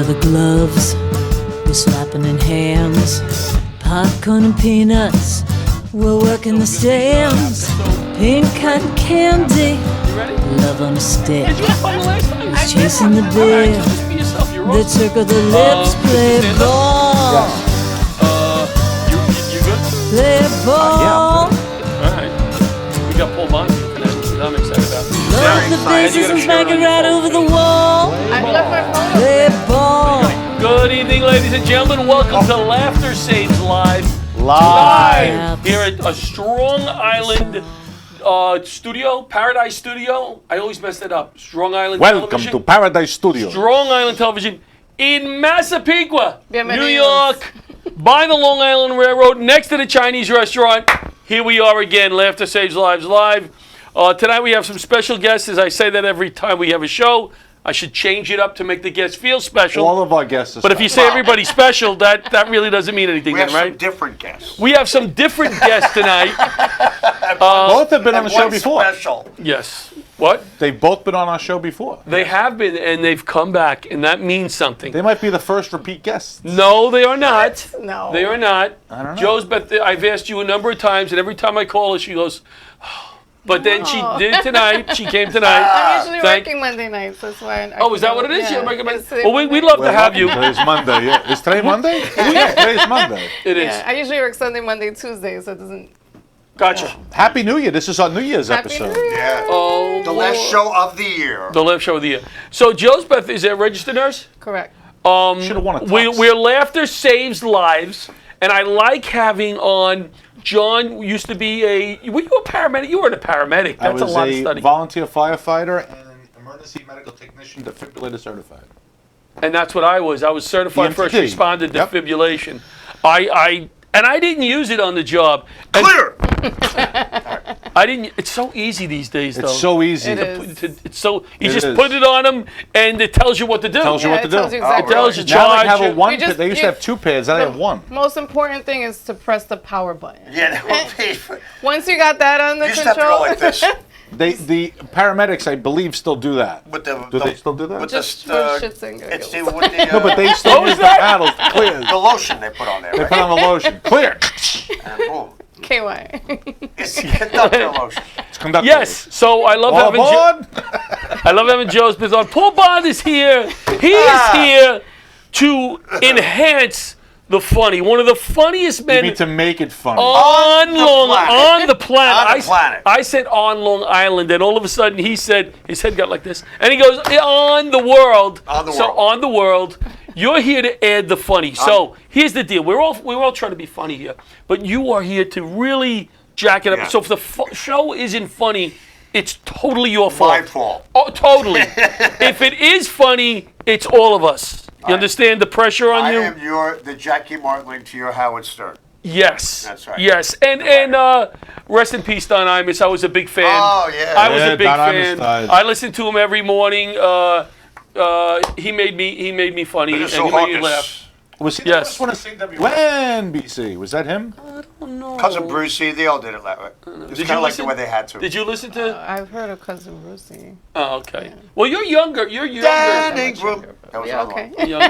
leather gloves, we're slapping in hams, popcorn and peanuts, we're working the stands, pink cotton candy, love on a stick, he's chasing the bear, the circle the lips, play ball, You good? play ball. Alright. We got Paul Bonzi tonight. I'm excited about it. Love the bases and smack it right over the wall. I left my phone. Play ball. Good evening, ladies and gentlemen. Welcome to Laughter Saves Live. Live. Here at a Strong Island studio, Paradise Studio. I always mess that up. Strong Island Welcome Television. to Paradise Studio. Strong Island Television in Massapequa, Bienvenidos. New York, by the Long Island Railroad, next to the Chinese restaurant. Here we are again, Laughter Saves Lives Live. Tonight we have some special guests. As I say that every time we have a show, I should change it up to make the guests feel special. All of our guests are But if you say everybody's special, that really doesn't mean anything, We have then, some right? different guests. We have some different guests tonight. both have been on the show One before. special. Yes. What? They've both been on our show before. They have been, and they've come back, and that means something. They might be the first repeat guests. No, they are not. No. They are not. I don't know. Josbeth, I've asked you a number of times, and every time I call her, she goes, but then she did tonight. She came tonight. I'm usually Thank- working Monday nights. That's why. Oh, is that what it is? Yeah. You're working Monday- It's Well, we'd love to have you. Today's Monday. Yeah. Is today Monday? Yeah, today's Monday. It is. Yeah, I usually work Sunday, Monday, Tuesday, so it doesn't. Gotcha. Happy New Year. This is our New Year's Happy episode. New Year. Yeah. Oh, The last show of the year. the live show of the year. So, Josbeth is a registered nurse? Correct. Should've won a tux. We're Laughter Saves Lives, and I like having on. John used to be were you a paramedic? You weren't a paramedic. I That's was a lot of a study. volunteer firefighter and an emergency medical technician, defibrillator certified. And that's what I was. I was certified first EMT. responder Yep. defibrillation. And I didn't use it on the job. And Clear! I didn't. It's so easy these days, though. It's so easy. It is. It's so you It just is. put it on them, and it tells you what to do. Tells you Yeah, what to it do. tells you exactly It tells what you Now they charge. have a one. You just- They used to have two pads. Now they have one. Most important thing is to press the power button. Yeah, that would be. Once you got that under You just have to go control, like this. The paramedics, I believe, still do that. With the, Do they still do that? With just the, for shits and it's the, giggles. with the, No, but they still use the paddles. Clear. the lotion they put on there, They right? put on the lotion. Clear. And boom. KY. It's the conductor lotion. It's conducted. Yes. So I love All having. aboard. I love having Joseph on. Paul Bond is here. He is here to enhance the funny. One of the funniest You men need to make it funny. on the Long planet. on the planet. On the planet. I said on Long Island, and all of a sudden he said his head got like this, and he goes on the world. On the so world. on the world, you're here to add the funny. So here's the deal: we're all trying to be funny here, but you are here to really jack it up. Yeah. So if the show isn't funny, it's totally your fault. My fault. Oh, totally. If it is funny, it's all of us. You understand the pressure on I you? am the Jackie Martling to your Howard Stern. Yes. That's right. Yes. And rest in peace, Don Imus. I was a big fan. Oh, yeah. I was Yeah, a big Don Imus fan. died. I listened to him every morning. He made me funny and Minnesota he made me Hawkins. laugh. Was he Yes. the first one to sing WNBC? Was that him? Cousin Brucey, they all did it that way. It's Did kind you of like the listen- way they had to. Did you listen to? I've heard of Cousin Brucey. Oh, okay. Well, you're younger. You're younger. Standing group. That was Yeah, another okay. one. Young.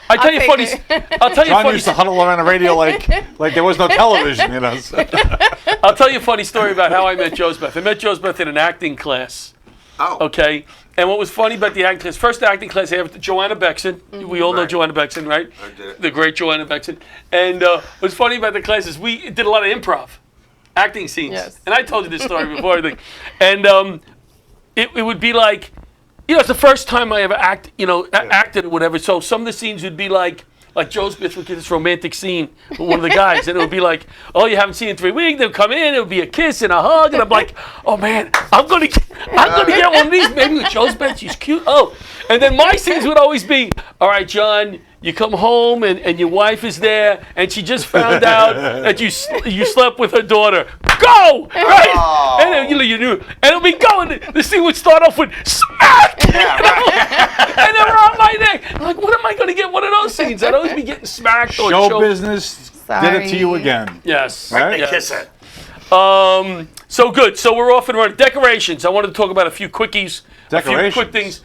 I tell you take funny. it. I'll tell you John funny. used to huddle around the radio like there was no television, you know. So. I'll tell you a funny story about how I met Josbeth. I met Josbeth in an acting class. Oh. Okay. And what was funny about the acting class, first acting class I ever, Joanna Bexon. We all know Right. Joanna Bexon, right? I did it. The great Joanna Bexon. And what's funny about the class is we did a lot of improv, acting scenes. Yes. And I told you this story before, I think. And it would be like, it's the first time I ever acted or whatever. So some of the scenes would be like Josbeth would get this romantic scene with one of the guys, and it would be like, oh, you haven't seen in 3 weeks. They'll come in, it would be a kiss and a hug, and I'm like, oh man, I'm gonna get one of these. Maybe with Josbeth, she's cute. Oh, and then my scenes would always be, all right, John, you come home and your wife is there, and she just found out that you slept with her daughter. Go, right? Oh. And then, you knew, and it'll be going. The scene would start off with smack. Yeah, right. And they were on my neck. I'm like, what am I going to get one of those scenes? I'd always be getting smacked. Or Show business did it to you Sorry. again. Yes. Right? They Yes. kiss it. So good. So we're off and running. Decorations. I wanted to talk about a few quickies. A few Decorations. quick things.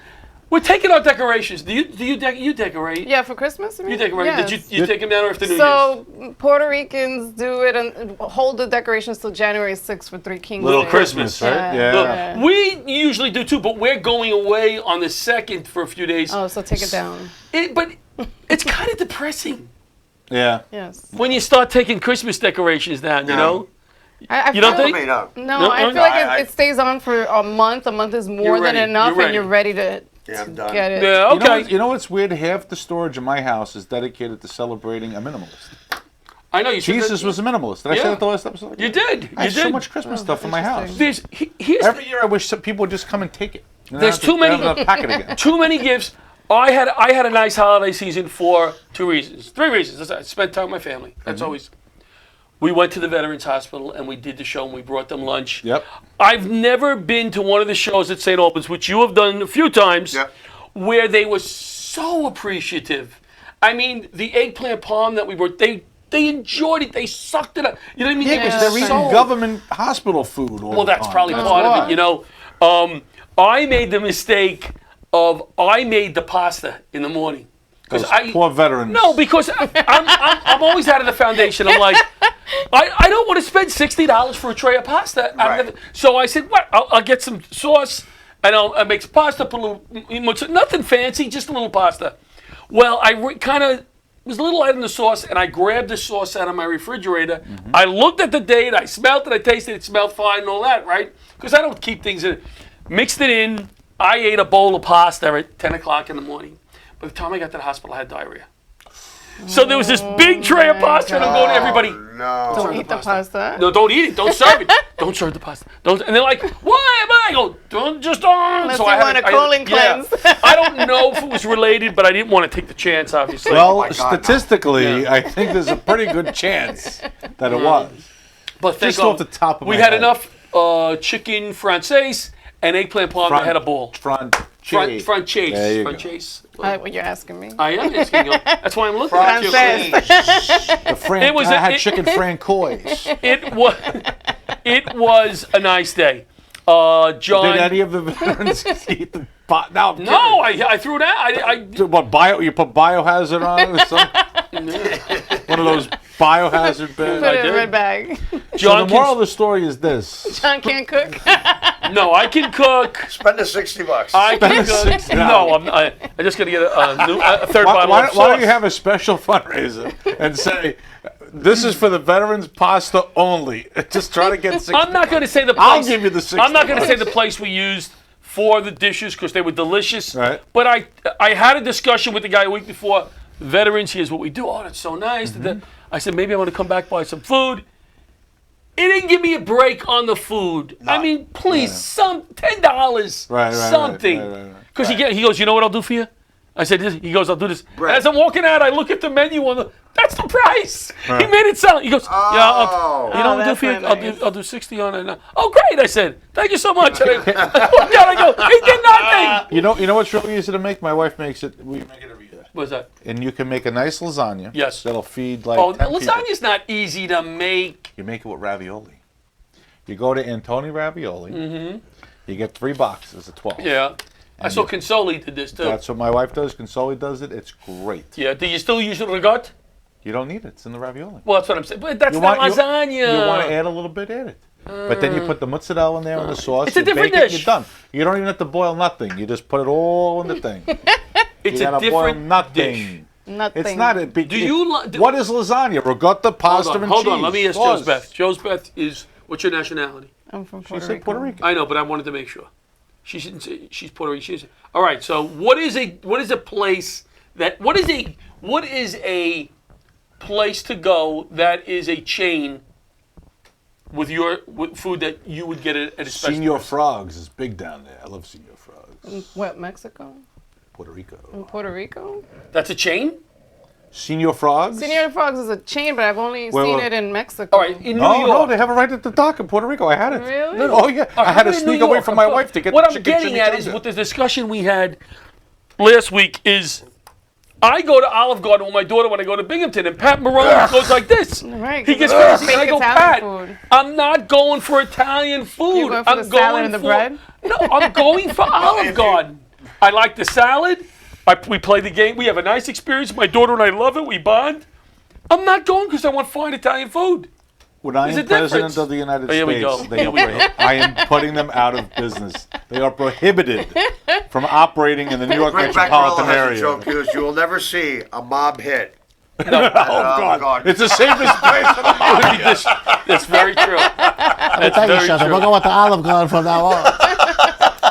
We're taking out decorations. Do you decorate? Yeah, for Christmas. You decorate. Yes. Did you take them down after New Year's? So Puerto Ricans do it and hold the decorations till January 6th for Three Kings Little Day. Christmas, right? Yeah. Yeah. We usually do too, but we're going away on the 2nd for a few days. Oh, so take it down. But it's kind of depressing Yeah. Yes. when you start taking Christmas decorations down. You No. know. I You don't feel- think? Me, no. No, I feel no, like it stays on for a month. A month is more You're than ready. enough, You're and you're ready to Yeah, I'm done. get it. Yeah. Okay. You know what's weird? Half the storage in my house is dedicated to celebrating a minimalist. I know you said Jesus that- was a minimalist. Did I Yeah. say that the last episode? You did. I You have so did. much Christmas stuff in my house. Here's Every year I wish some people would just come and take it. You know, There's I have too to- many- I have to pack it again. too many gifts. I had a nice holiday season for 2 reasons. 3 reasons. I spent time with my family. That's always. We went to the Veterans Hospital and we did the show and we brought them lunch. Yep. I've never been to one of the shows at St. Albans, which you have done a few times, Yep. where they were so appreciative. I mean, the eggplant palm that we brought, they enjoyed it. They sucked it up. You know what I mean? Yeah, They because were they're eating so- government hospital food all Well, the that's time. probably That's part of why. it, you know. I made the mistake of I made the pasta in the morning. Those I poor veterans. No, because I'm always out of the foundation. I'm like, I don't want to spend $60 for a tray of pasta. Right. So I said, what? I'll get some sauce and I'll make some pasta, put a little, nothing fancy, just a little pasta. Well, I kind of was a little light in the sauce, and I grabbed the sauce out of my refrigerator. I looked at the date, I smelled it, I tasted it, it smelled fine and all that, right? Because I don't keep things in. Mixed it in. I ate a bowl of pasta at 10 o'clock in the morning. By the time I got to the hospital, I had diarrhea. So there was this big tray of pasta, and I'm going to everybody. No. Don't eat the pasta. No, don't eat it. Don't serve it. Don't serve the pasta. Don't. And they're like, why? But I go, don't. Unless you want a colon cleanse. I don't know if it was related, but I didn't want to take the chance, obviously. Well, my God, no. statistically, Yeah. I think there's a pretty good chance that it was. but thank just off the top of we my had head. enough chicken francaise and eggplant palm. I had a bowl. Front Front chase. There you Front go. chase. What you're asking me? I am asking you. That's why I'm looking at you. Francaise. I had chicken francois. It was a nice day. John. Did any of the veterans eat the pot? No, I'm No, I threw it out. kidding. What, you put biohazard on it or something? One of those biohazard Put beds? it in a did. red bag. John So the moral of the story is this. John can't cook. No, I can cook. Spend the $60. I can cook. $60. No, I'm just gonna get a third Why, bottle why, of why don't sauce. you have a special fundraiser and say, this is for the veterans pasta only? Just try to get $60. I'm not gonna say the place. I'll give you the $60. I'm not gonna say the place we used for the dishes because they were delicious. Right. But I had a discussion with the guy a week before. Veterans, here's what we do. Oh, that's so nice. Mm-hmm. I said maybe I want to come back buy some food. It didn't give me a break on the food. I mean, please, some $10, Right, something. right. Because he goes, you know what I'll do for you? I said, he goes, I'll do this. Bread. As I'm walking out, I look at the menu on that's the price. Right. He made it sound. He goes, yeah, Oh. you know Oh, what I'll do that's for you? really nice. I'll do 60 on it. Oh, great! I said, thank you so much. And I walked out. I go, he did nothing. You know what's really easy to make? My wife makes it. We make it every year. What's that? And you can make a nice lasagna. Yes. That'll feed like Oh, 10 people. lasagna's not easy to make. You make it with ravioli. You go to Antoni Ravioli. Mm-hmm. You get 3 boxes of 12. Yeah. I saw Consoli did this too. That's what my wife does. Consoli does it. It's great. Yeah. Do you still use ricotta? You don't need it. It's in the ravioli. Well, that's what I'm saying. But that's You not want- lasagna. You want to add a little bit, add it. But then you put the mozzarella in there and the sauce. It's a you different bake it, dish. You're done. You don't even have to boil nothing. You just put it all in the thing. It's you a gotta boil different nothing. dish. Nothing. It's not a big. Do you li- do- What is lasagna? Ricotta, pasta, and Hold cheese. on. Let me ask Sauce. Josbeth. Josbeth is what's your nationality? I'm from She Puerto said Rico. Puerto Rican. I know, but I wanted to make sure. She shouldn't say she's Puerto Rican. She's all right. So what is a place that what is a place to go that is a chain with food that you would get at a special Senor place? Frogs is big down there. I love Senor Frogs. What, Mexico? Puerto Rico. In Puerto Rico? That's a chain. Senor Frogs? Senor Frogs is a chain, but I've only Wait, seen wait. it in Mexico. All right, in New Oh, York. no, they have it right at the dock in Puerto Rico. I had it. Really? Oh, yeah. I had to in New sneak away York, from my I'm wife to get what the I'm chicken getting at is chimichanga. with the discussion we had last week is I go to Olive Garden with my daughter when I go to Binghamton, and Pat Marone goes like this. Right, He 'cause gets it's crazy. And I fake go, Italian Pat, food. I'm not going for Italian food. You're going for I'm the salad and the for- bread? No, I'm going for Olive Garden. I like the salad. We play the game. We have a nice experience. My daughter and I love it. We bond. I'm not going because I want fine Italian food. When I There's am a president difference. of the United Oh, here we go. States, I am putting them out of business. They are prohibited from operating in the New York Rick metropolitan Beckerell has area. a joke. He goes, you will never see a mob hit. Oh, God. It's the safest place for the mob. That's very true. That's Thank you, very Shasta. We're true. going with the Olive Garden from now on.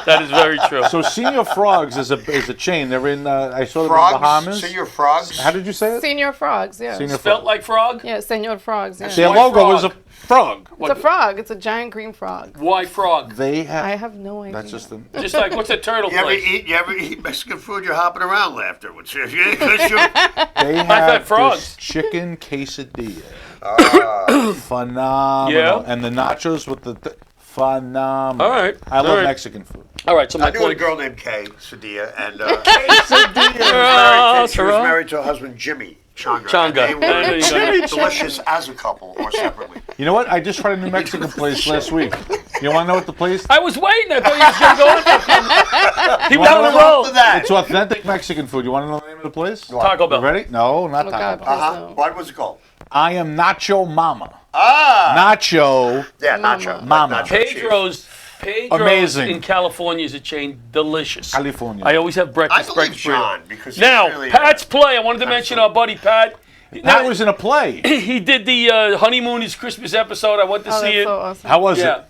That is very true. So Senior Frogs is a chain. They're in, I saw them in the Frogs? Bahamas. Senior frogs? How did you say it? Senior frogs, yeah. Senior Spelt Frogs. like frog? Yeah, Senor frogs. Yeah. Their Why logo frog? was a frog. It's a frog. It's a giant green frog. Why frog? They have. I have no idea. That's just an. Just like, what's a turtle place? You ever eat Mexican food? You're hopping around afterwards. Because you They had have frogs. this chicken quesadilla. Phenomenal. Yeah. And the nachos with the phenomenal. All right. I love All right. Mexican food. All right, so my I knew a point. girl named Kay Sadilla, and Oh, she was Sarah. married to her husband Jimmy Changa. Changa. And they I know were you got it. delicious as a couple or separately. You know what? I just tried a new Mexican place last week. You want to know what the place? I was waiting. I thought you was going to go on. He was wanna on know the roll. For that. It's authentic Mexican food. You want to know the name of the place? Taco Bell. You ready? No, not Oh, Taco God, Bell. please no. What was it called? I am Nacho Mama. Ah! Nacho. Yeah, nacho. Mama. Like nacho cheese. Pedro's Amazing. in California is a chain. Delicious. California. I always have I breakfast. believe breakfast John, because he's Now, really, Pat's play. I wanted to mention our buddy Pat. That was in a play. He did the Honeymoon is Christmas episode. I went to Oh, see that's it. so awesome. How was Yeah. it?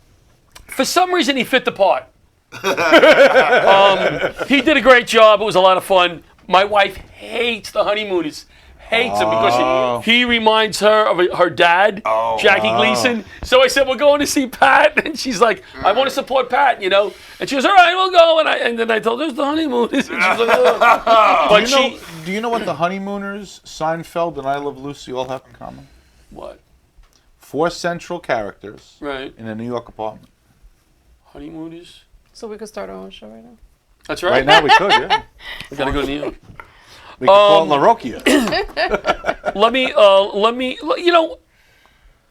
For some reason, he fit the part. He did a great job. It was a lot of fun. My wife hates the Honeymooners. Hates him because he reminds her of her dad, Jackie Gleason. So I said, we're going to see Pat. And she's like, I want to support Pat, you know. And she goes, all right, we'll go. And then I told her, there's the Honeymooners. And she's like, oh. But Do you know what the Honeymooners, Seinfeld, and I Love Lucy all have in common? What? 4 central characters Right. in a New York apartment. Honeymooners? So we could start our own show right now. That's Right right. now we could, yeah. We got to go to New York. We could call it La Rocchia. Let me, you know,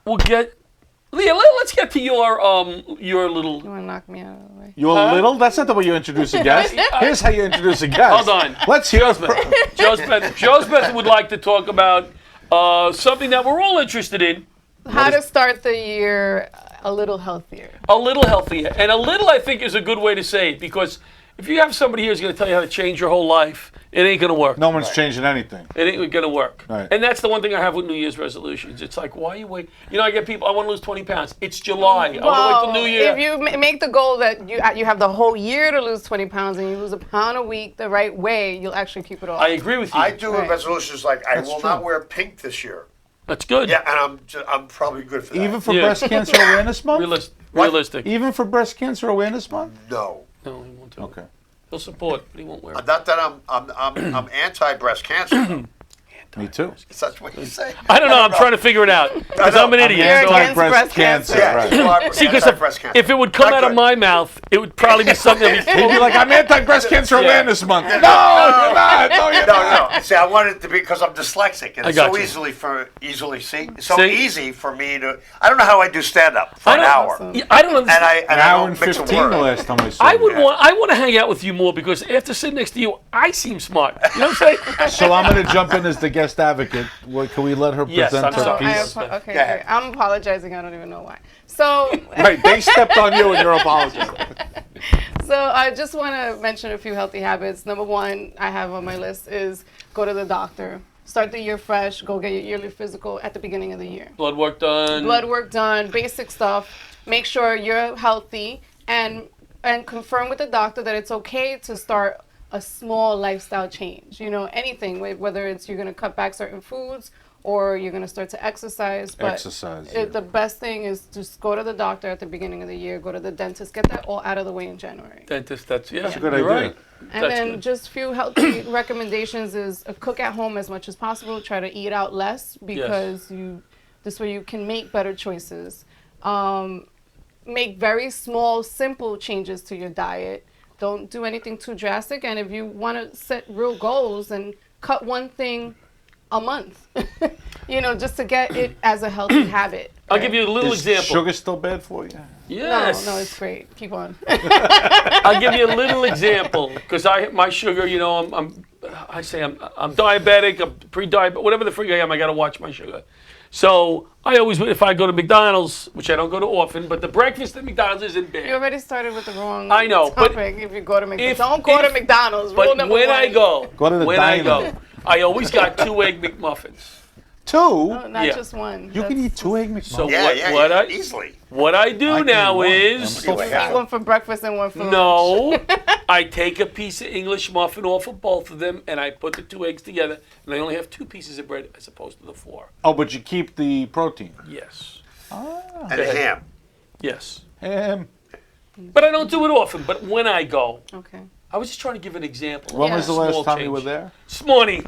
we'll get, Leah, let's get to your little, You want to knock me out of the way? You're little? That's not the way you introduce a guest. Here's how you introduce a guest. Hold on. Let's hear it. Josbeth would like to talk about something that we're all interested in. How to start the year a little healthier. A little healthier. And a little, I think, is a good way to say it, because if you have somebody here who's going to tell you how to change your whole life, it ain't going to work. No one's changing anything. It ain't going to work. Right. And that's the one thing I have with New Year's resolutions. It's like, why are you waiting? You know, I get people, I want to lose 20 pounds. It's July. I want to wait till New Year. If you make the goal that you have the whole year to lose 20 pounds and you lose a pound a week the right way, you'll actually keep it off. I agree with you. I do Right. resolutions like I will true. not wear pink this year. That's good. Yeah, and I'm probably good for that. Even for Yeah. Breast Cancer Awareness Month? Realistic. Even for Breast Cancer Awareness Month? No. No, he won't do it. Okay. He'll support, but he won't wear it. Not that I'm anti-breast cancer. Me too. Is that what you say? I don't know. I'm trying to figure it out because I'm an idiot. You're So against breast cancer. cancer. Right. you are see, because anti-breast cancer. if it would come Not out of good. my mouth, it would probably be something that He'd be like, I'm anti-breast cancer awareness month. No, you're not. No, you're not. No. See, I wanted it to be because I'm dyslexic, and I it's got so you. easy See? for me to. I don't know how I do stand-up for I an don't- hour, Awesome. Yeah, I don't understand. and An I hour don't and mix a 15 the word. last time I saw I you. want to hang out with you more because after sitting next to you, I seem smart. You know what I'm saying? So I'm going to jump in as the guest advocate. Can we let her Yes, present I'm her sorry. piece? Okay, Go ahead. great. I'm apologizing. I don't even know why. So, Right, they stepped on you and you're apologizing. so I just want to mention a few healthy habits. Number one I have on my list is go to the doctor. Start the year fresh. Go get your yearly physical at the beginning of the year. Blood work done. Blood work done, basic stuff. Make sure you're healthy and confirm with the doctor that it's okay to start a small lifestyle change. You know, anything, whether it's you're going to cut back certain foods or you're going to start to exercise. But Exercise, yeah. the best thing is just go to the doctor at the beginning of the year, go to the dentist, get that all out of the way in January. Dentist, that's a good you're idea. right. And That's then good. just few healthy recommendations is cook at home as much as possible. Try to eat out less because this way you can make better choices. Make very small, simple changes to your diet. Don't do anything too drastic. And if you want to set real goals and cut one thing a month. Just to get it as a healthy habit. I'll give you a little Is example. sugar still bad for you? Yes. No, it's great. Keep on. I'll give you a little example because my sugar, I'm diabetic, I'm pre-diabetic, whatever the freak I am, I got to watch my sugar. So I always, if I go to McDonald's, which I don't go to often, but the breakfast at McDonald's isn't bad. You already started with the wrong I know, but topic. If you go to McDonald's, don't go to McDonald's. Rule But number when one. I go, Go to the when I diner. go, I always got 2 Egg McMuffins. 2? No, not Yeah. just one. You can eat 2 Egg McMuffins. So Yeah, easily. what I do I can now eat one. is I'm still You eat fat. one for breakfast and one for lunch. no, I take a piece of English muffin off of both of them and I put the 2 eggs together and I only have 2 pieces of bread as opposed to the 4. Oh, but you keep the protein. Yes. And a ham. Yes. Ham. But I don't do it often. But when I go, Okay. I was just trying to give an example. When Yeah. was the last Small time you change. were there? This morning.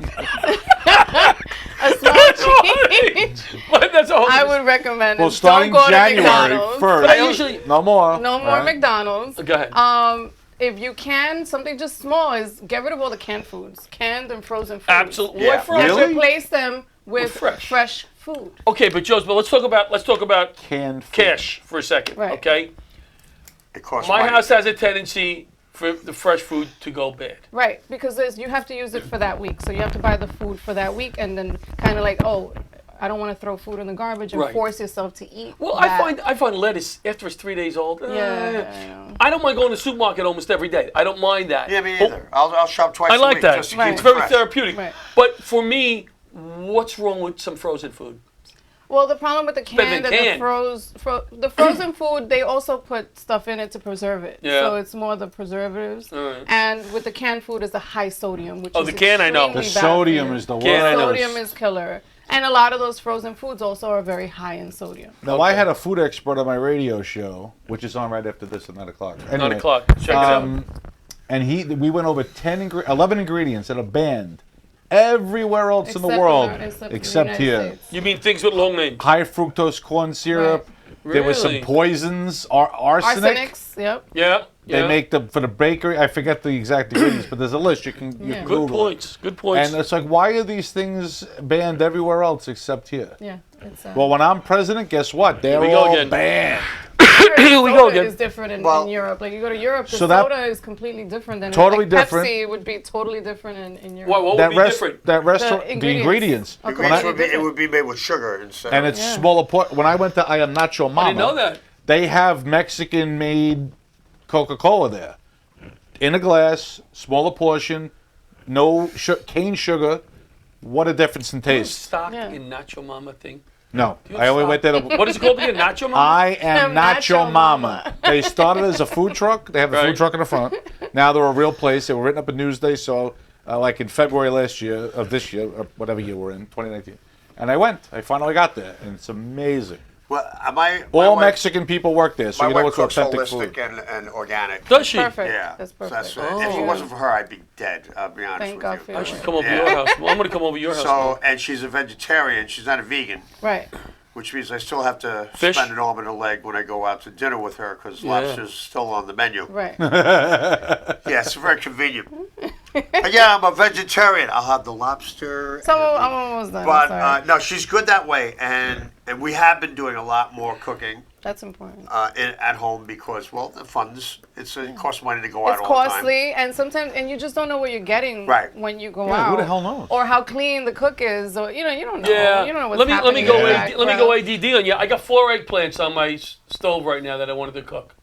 A small change. But that's a whole. I would recommend Well, it. starting Don't go January to McDonald's. 1st. But I usually. No more. No more Right? McDonald's. Go ahead. If you can, something just small is get rid of all the canned foods, canned and frozen foods. Absolutely. Yeah. Why frozen? Just Really? replace them with fresh. fresh food. Okay, but Joseph, let's talk about Canned food. cash for a second. Right. Okay. It costs My money. house has a tendency for the fresh food to go bad. Right, because you have to use it for that week. So you have to buy the food for that week and then kind of like, oh, I don't want to throw food in the garbage and Right. force yourself to eat. Well, that. I find lettuce after it's 3 days old. Yeah, I know. I don't mind going to the supermarket almost every day. I don't mind that. Yeah, me But either. I'll shop twice I a like week that. just to Right. keep It's it very fresh. therapeutic. Right. But for me, what's wrong with some frozen food? Well, the problem with the better canned than and canned. the frozen food, they also put stuff in it to preserve it. Yeah. So it's more the preservatives. All right. And with the canned food is the high sodium, which Oh, is the can I know. The extremely bad for sodium you. is the Can I know. worst. Sodium is killer. And a lot of those frozen foods also are very high in sodium. Now, I had a food expert on my radio show, which is on right after this at 9 o'clock. 9 o'clock. Check it out. And we went over 11 ingredients that are banned everywhere else in the Except world, except in the except United here. States. You mean things with long names? High fructose corn syrup. There was some Really? poisons, arsenic. Arsenics, yep. Yeah. They yeah. make for the bakery. I forget the exact ingredients, but there's a list. You can Yeah. Good Google it. points. Good points. And it's like, why are these things banned everywhere else except here? Yeah. It's, Well, when I'm president, guess what? They're we go all again. banned. Here we go soda again. is different in Well- Europe. Like you go to Europe, the So that- soda is completely different than Totally like different. Pepsi would be totally different in Europe. What would That be rest, different? that restaurant, the ingredients. ingredients, Are It When I- would, be, it different. would be made with sugar instead. and it's Yeah. smaller. When I went to I Am Nacho Mama, I didn't know that. they have Mexican-made Coca-Cola there, in a glass, smaller portion, no cane sugar. What a difference in taste. Stock Yeah. in Nacho Mama thing. No, You I only stop. went there to. What is it called again? Nacho Mama? I am Nacho Nacho Mama. Mama. They started as a food truck. They have a Right. food truck in the front. Now they're a real place. They were written up in Newsday. So, like in February last year, of this year, or whatever year we're in, 2019. And I went. I finally got there, and it's amazing. Well, my All wife, Mexican people work there, so My you know wife it's cooks authentic holistic food. and organic. Does she? Perfect. Yeah, That's so perfect. If it wasn't for her, I'd be dead. I'll be honest Thank with God you. for you. I should come over to Yeah. your house. Well, I'm going to come over to your house. So, and she's a vegetarian. She's not a vegan, Right. which means I still have to Fish? spend an arm and a leg when I go out to dinner with her because Yeah. lobster's still on the menu. Right. Yeah, it's very convenient. Yeah, I'm a vegetarian. I'll have the lobster. So and I'm almost done. but sorry. no, she's good that way, and we have been doing a lot more cooking That's important. at home because, well, the funds. It costs money to go out It's all the time. costly, and sometimes, and you just don't know what you're getting Right. when you go Yeah, out. who the hell knows? Or how clean the cook is, or you don't know. Yeah. You don't know what's let me happening. go in the AD, let me go background. ADD on you. I got 4 eggplants on my stove right now that I wanted to cook.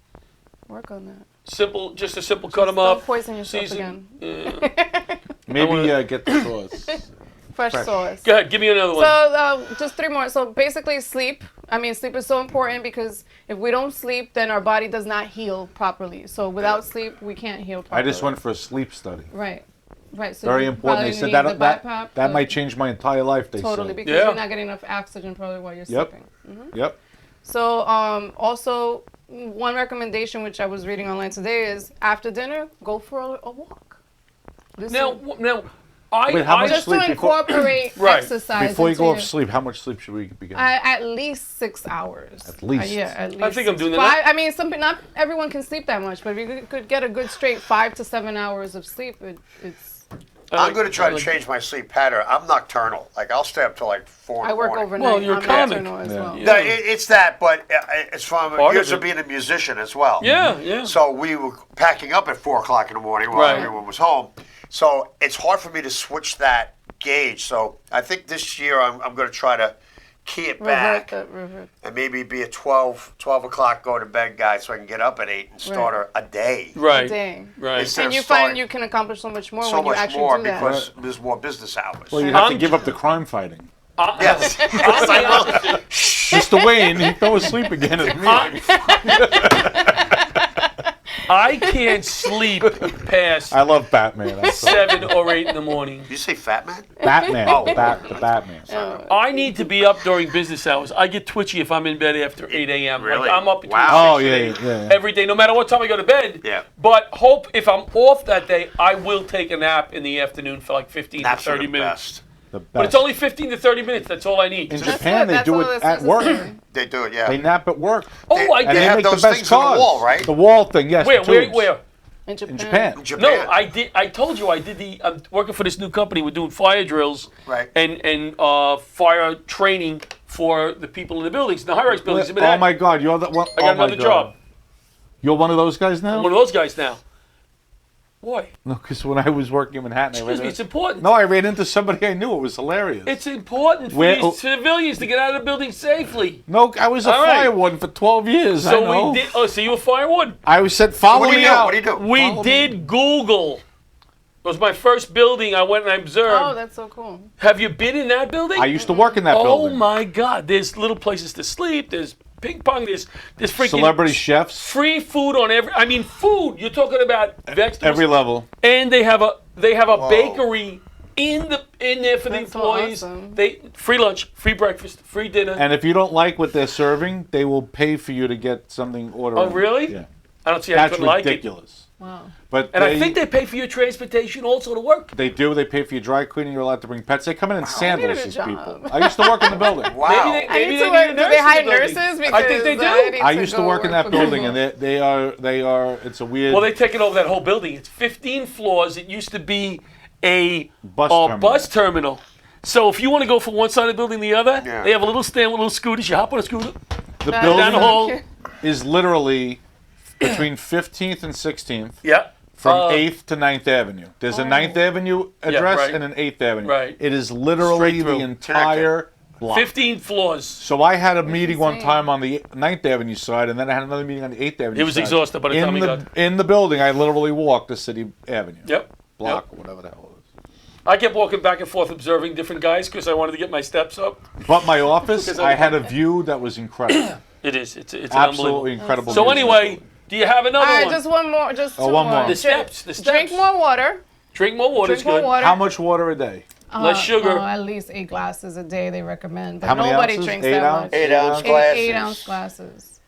Work on that. Simple, just a simple cut them Don't up. poison yourself season. again. Yeah. Maybe get the sauce. Fresh sauce. Go ahead, give me another one. So just 3 more. So basically, sleep. I mean, sleep is so important because if we don't sleep, then our body does not heal properly. So without sleep, we can't heal properly. I just went for a sleep study. Right. Right. So Very you important. probably They said need that the that, BiPAP, that the- might change my entire life. They totally said. because Yeah. you're not getting enough oxygen probably while you're Yep. sleeping. Yep. So also one recommendation which I was reading online today is after dinner, go for a walk. now, Wait, how much just sleep to before- incorporate Right. exercise Before you into go your- off sleep, how much sleep should we be getting? At least 6 hours. At least. Yeah, at least. I think I'm doing that. Five, I mean, not everyone can sleep that much, but if you could get a good straight 5 to 7 hours of sleep, it's I'm going to try to change my sleep pattern. I'm nocturnal. Like, I'll stay up till like 4 in I the work morning. overnight. Well, you're a I'm comic. nocturnal as well. Yeah. No, it's that, but it's from Part years of of it. being a musician as well. Yeah, yeah. So we were packing up at 4 o'clock in the morning while Right. everyone was home. So it's hard for me to switch that gauge. So I think this year I'm going to try to key it back Revert. and maybe be at 12 o'clock, go to bed, guys, so I can get up at 8 and start a day. Right. Day. Right. Instead And of you starting find you can accomplish so much more so when you much actually more do that. because there's more business hours. Well, you have to I'm- give up the crime fighting. yes. Mr. Wayne, he fell asleep again at me. I can't sleep past I love Batman. I'm sorry. 7 or 8 in the morning. Did you say fat man? Batman. Oh. The Batman. Sorry. I need to be up during business hours. I get twitchy if I'm in bed after 8 a.m. Really? Like, I'm up between Wow. 6 Oh, and yeah, 8 yeah. every day, no matter what time I go to bed. Yeah. But hope if I'm off that day, I will take a nap in the afternoon for like 15 Naps to are 30 the minutes. best. The best. But it's only 15 to 30 minutes. That's all I need. In Just- Japan, they That's do all it that's at work. necessary. They do it, yeah. They nap at work. oh, I And did. they have make those the best things on the cars. wall, right? The wall thing, yes. Where? the tubes. Where? In Japan. In Japan. In Japan. No, I did. I told you I did the. I'm working for this new company. We're doing fire drills, Right. And fire training for the people in the buildings, in the high-rise buildings. in Oh Manhattan. my God, you're the one. I got another job. You're one of those guys now? I'm one of those guys now. Why? No, because when I was working in Manhattan, Excuse me. It's important. No, I ran into somebody I knew. It was hilarious. It's important for Where- these civilians to get out of the building safely. No, I was a All right. fire warden for 12 years. I So know. we did. Oh, so you were firewood? I was said, follow What do me you do? out. What do you do? We Follow did Google. It was my first building. I went and I observed. Oh, that's so cool. Have you been in that building? I used to work in that Oh building. my God! There's little places to sleep. There's ping pong. There's freaking Celebrity chefs, free food on every. I mean, food. You're talking about vegetables. every level. And they have a bakery in there for the That's so employees. awesome. They free lunch, free breakfast, free dinner. And if you don't like what they're serving, they will pay for you to get something ordered. Oh, really? Yeah. I don't see how you That's couldn't like it. ridiculous. Wow. But And I think they pay for your transportation also to work. they do. They pay for your dry cleaning. You're allowed to bring pets. They come in sandals. Need a These job. people. I used to work in the building. Wow. Maybe I maybe need they to need a work. Do nurse they in hire the building. nurses? Because I think they do. I used to go work in that for building, Google. and they are. It's a weird Well, they've taken over that whole building. It's 15 floors. It used to be a bus terminal. terminal. So if you want to go from one side of the building to the other, Yeah. they have a little stand with little scooters. You hop on a scooter. The That- building Down the hall. is literally between 15th and 16th, Yeah. from 8th to 9th Avenue. There's a 9th Avenue address right. and an 8th Avenue. Right. It is literally Straight through. the entire block. 15 floors. So I had a meeting one insane. time on the 9th Avenue side, and then I had another meeting on the 8th Avenue It was side. exhausted by the time we got. In the building, I literally walked the City Avenue. Yep. Block, Yep. or whatever the hell it is. I kept walking back and forth observing different guys because I wanted to get my steps up. But my office, Because I had a view that was incredible. It is. It's Absolutely unbelievable. incredible. So views. anyway, do you have another All right, one? just one more. Just two one more. The steps. The Drink steps. more water. Drink more water. Drink more good. water. How much water a day? Less sugar. At least 8 glasses a day they recommend. But How many nobody ounces? drinks 8 that ounce? much. 8-ounce Eight- glasses. 8-ounce glasses.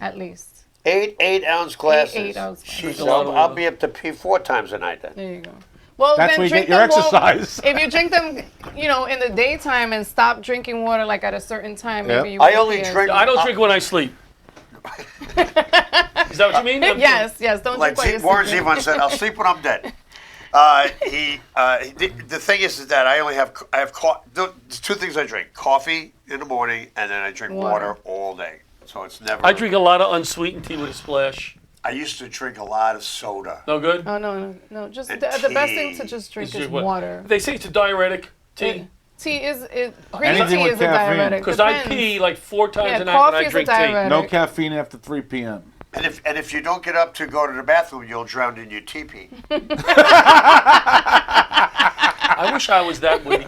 At least. 8-ounce glasses. 8-ounce glasses. Jeez, a lot of I'll water. be up to pee 4 times a night then. There you go. Well, That's then where you drink get your them more- exercise. If you drink them, in the daytime and stop drinking water like at a certain time, Yep. maybe you I won't only be as- drink. I don't drink when I sleep. Is that what you mean? Yes, don't Like drink while Warren you're Zevon sleeping. said, I'll sleep when I'm dead. The thing is that I have there's 2 things I drink: coffee in the morning, and then I drink water all day. So it's never. I drink a lot of unsweetened tea with a splash. I used to drink a lot of soda. No good? Oh no! Just And the best thing tea. to just drink Is is what? water. They say it's a diuretic tea. Tea green Anything tea with is a caffeine. diuretic. Because I Depends. pee like 4 times Yeah, a night when coffee I is a drink tea. diuretic. No caffeine after 3 p.m. And if you don't get up to go to the bathroom, you'll drown in your teepee. I wish I was that witty.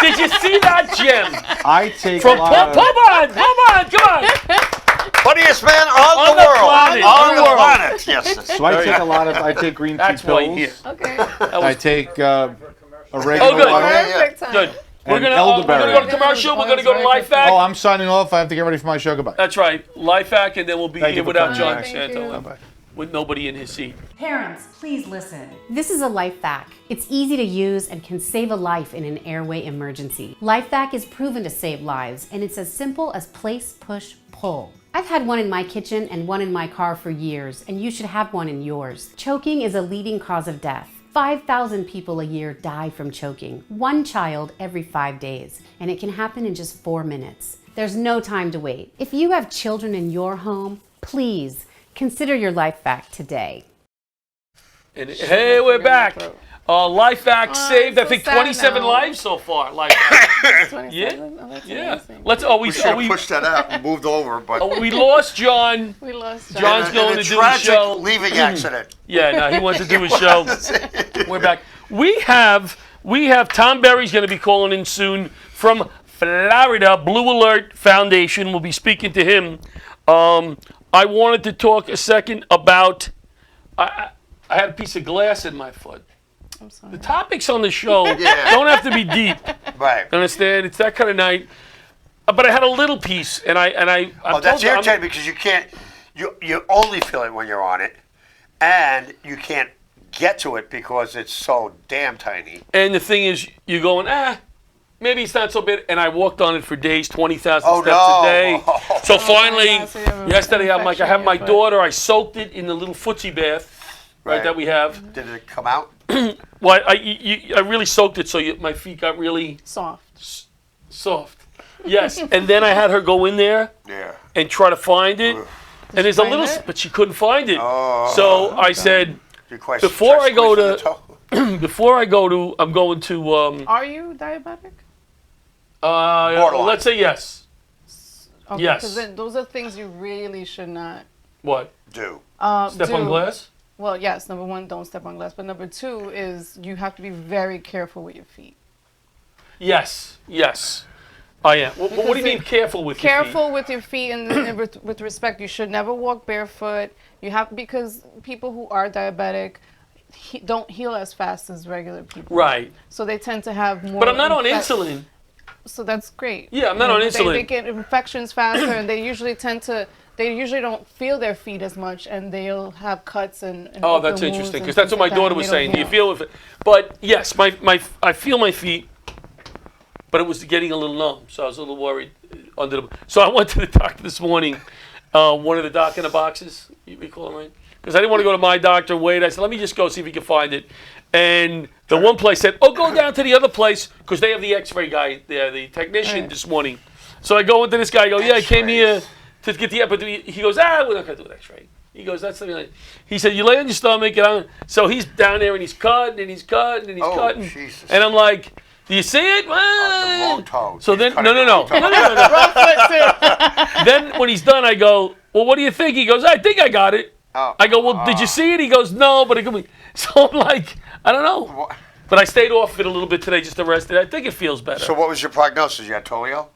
Did you see that, Jim? I take From a lot of, come on! Funniest man on On the the world. planet, On on the the world. planet. Yes. So I take a lot of. I take green tea That's why pills. here. Okay. I take oregano. Oh, good. water. Perfect time. Good. We're And gonna elderberry. go to commercial. We're gonna go to Life Hack. Oh, I'm signing off. I have to get ready for my show. Goodbye. That's right, Life Hack, and then we'll be Thank here you for without coming John back. Thank Santo, you. Bye. with nobody in his seat. Parents, please listen. This is a LifeVac. It's easy to use and can save a life in an airway emergency. LifeVac is proven to save lives, and it's as simple as place, push, pull. I've had one in my kitchen and one in my car for years, and you should have one in yours. Choking is a leading cause of death. 5,000 people a year die from choking, one child every 5 days, and it can happen in just 4 minutes. There's no time to wait. If you have children in your home, please consider your life back today. And hey, we're back. Life Act saved, I so think, sad 27 now. lives so far. Life Act. 27? Yeah. Oh, that's Yeah. amazing. We should have pushed that out and moved over, but We lost John. We lost John. John's going in a to do a tragic show. leaving accident. Yeah, no, he wants to do a show. We're back. We have Tom Berry's going to be calling in soon from Florida. Blue Alert Foundation. We'll be speaking to him. I wanted to talk a second about. I had a piece of glass in my foot. I'm sorry. The topics on the show Yeah. don't have to be deep. Right. Understand? It's that kind of night. But I had a little piece, and I. Oh, that's irritating because you can't. You only feel it when you're on it, and you can't get to it because it's so damn tiny. And the thing is, you're going, maybe it's not so bad. And I walked on it for days, 20,000 Oh, steps no. a day. So finally, God, so you have an yesterday, I'm like, I have infection my in your daughter. I soaked it in the little footsie bath, right, Right. that we have. Did it come out? Well, I really soaked it so my feet got really Soft. soft. Yes. And then I had her go in there Yeah. and try to find it. And there's a find little, it? but she couldn't find it. Oh. So I said, Did you Before try I go squeezing to- the toe? I'm going to, Are you diabetic? Borderline. let's say yes. Okay, Yes. Because then those are things you really should not What? Do. Step on do. glass? Well, yes. Number one, don't step on glass. But number two is you have to be very careful with your feet. Yes. I am. What do you Because mean careful with your feet? Careful with your feet, and with respect, you should never walk barefoot. You have because people who are diabetic don't heal as fast as regular people. Right. So they tend to have more. But I'm not on insulin. So that's great. Yeah, I'm not on insulin. They get infections faster, and they usually don't feel their feet as much, and they'll have cuts and Oh, open that's wounds interesting and because that's what things my like daughter that, was and they saying. don't Do you heal. feel it? But yes, I feel my feet, but it was getting a little numb, so I was a little worried. So I went to the doctor this morning, one of the doc in the boxes, we call them, right? Because I didn't want to go to my doctor and wait. I said, let me just go see if he can find it. And the one place said, oh, go down to the other place because they have the x-ray guy there, the technician Right. this morning. So I go into this guy, I go, yeah, I came here to get the but he goes, we're not going to do an x-ray. He goes, that's something like, he said, you lay on your stomach. So he's down there and he's cutting and he's cutting and he's Oh, cutting. Jesus. And I'm like, do you see it? The wrong toe. So He's then, cutting the no. wrong toe. Then when he's done, I go, well, what do you think? He goes, I think I got it. Oh. I go, well, did you see it? He goes, no, but it could be. So I'm like, I don't know. What? But I stayed off it a little bit today just to rest it. I think it feels better. So what was your prognosis? You had polio?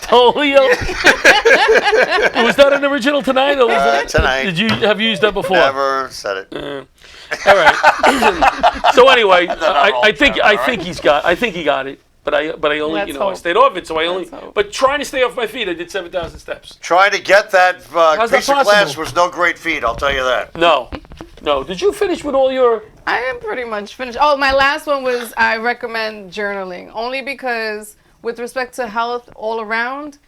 Polio. Was that an original tonight? Or was that, Tonight. Did you have you used that before? Never said it. All right. So anyway, I think all right. he got it. But I only Let's I hope. stayed off it. So I only. Let's hope. But trying to stay off my feet, I did 7,000 steps. Trying to get that How's that piece of glass possible? was no great feat, I'll tell you that. No. Did you finish with all your? I am pretty much finished. Oh, my last one was I recommend journaling only because with respect to health all around,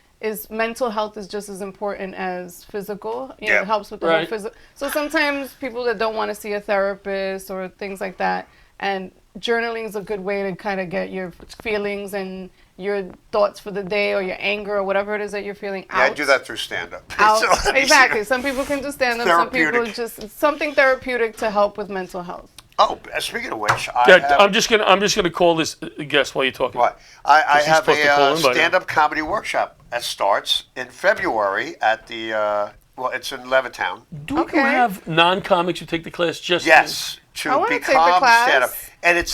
mental health is just as important as physical. You know, Yeah. it helps with the Right. whole physical. So sometimes people that don't want to see a therapist or things like that, and journaling is a good way to kind of get your feelings and your thoughts for the day or your anger or whatever it is that you're feeling Yeah, out. I do that through stand-up. Out. So let me see. Exactly. Some people can just stand up. Some people Therapeutic. just something therapeutic to help with mental health. Oh, speaking of which, I Yeah, have, I'm just gonna call this guest while you're talking. what? I he's have supposed to call a in by now. stand-up comedy workshop that starts in February at the, it's in Levittown. Do you Okay. have non-comics who take the class just? Yes, I to wanna take the become class. stand-up. And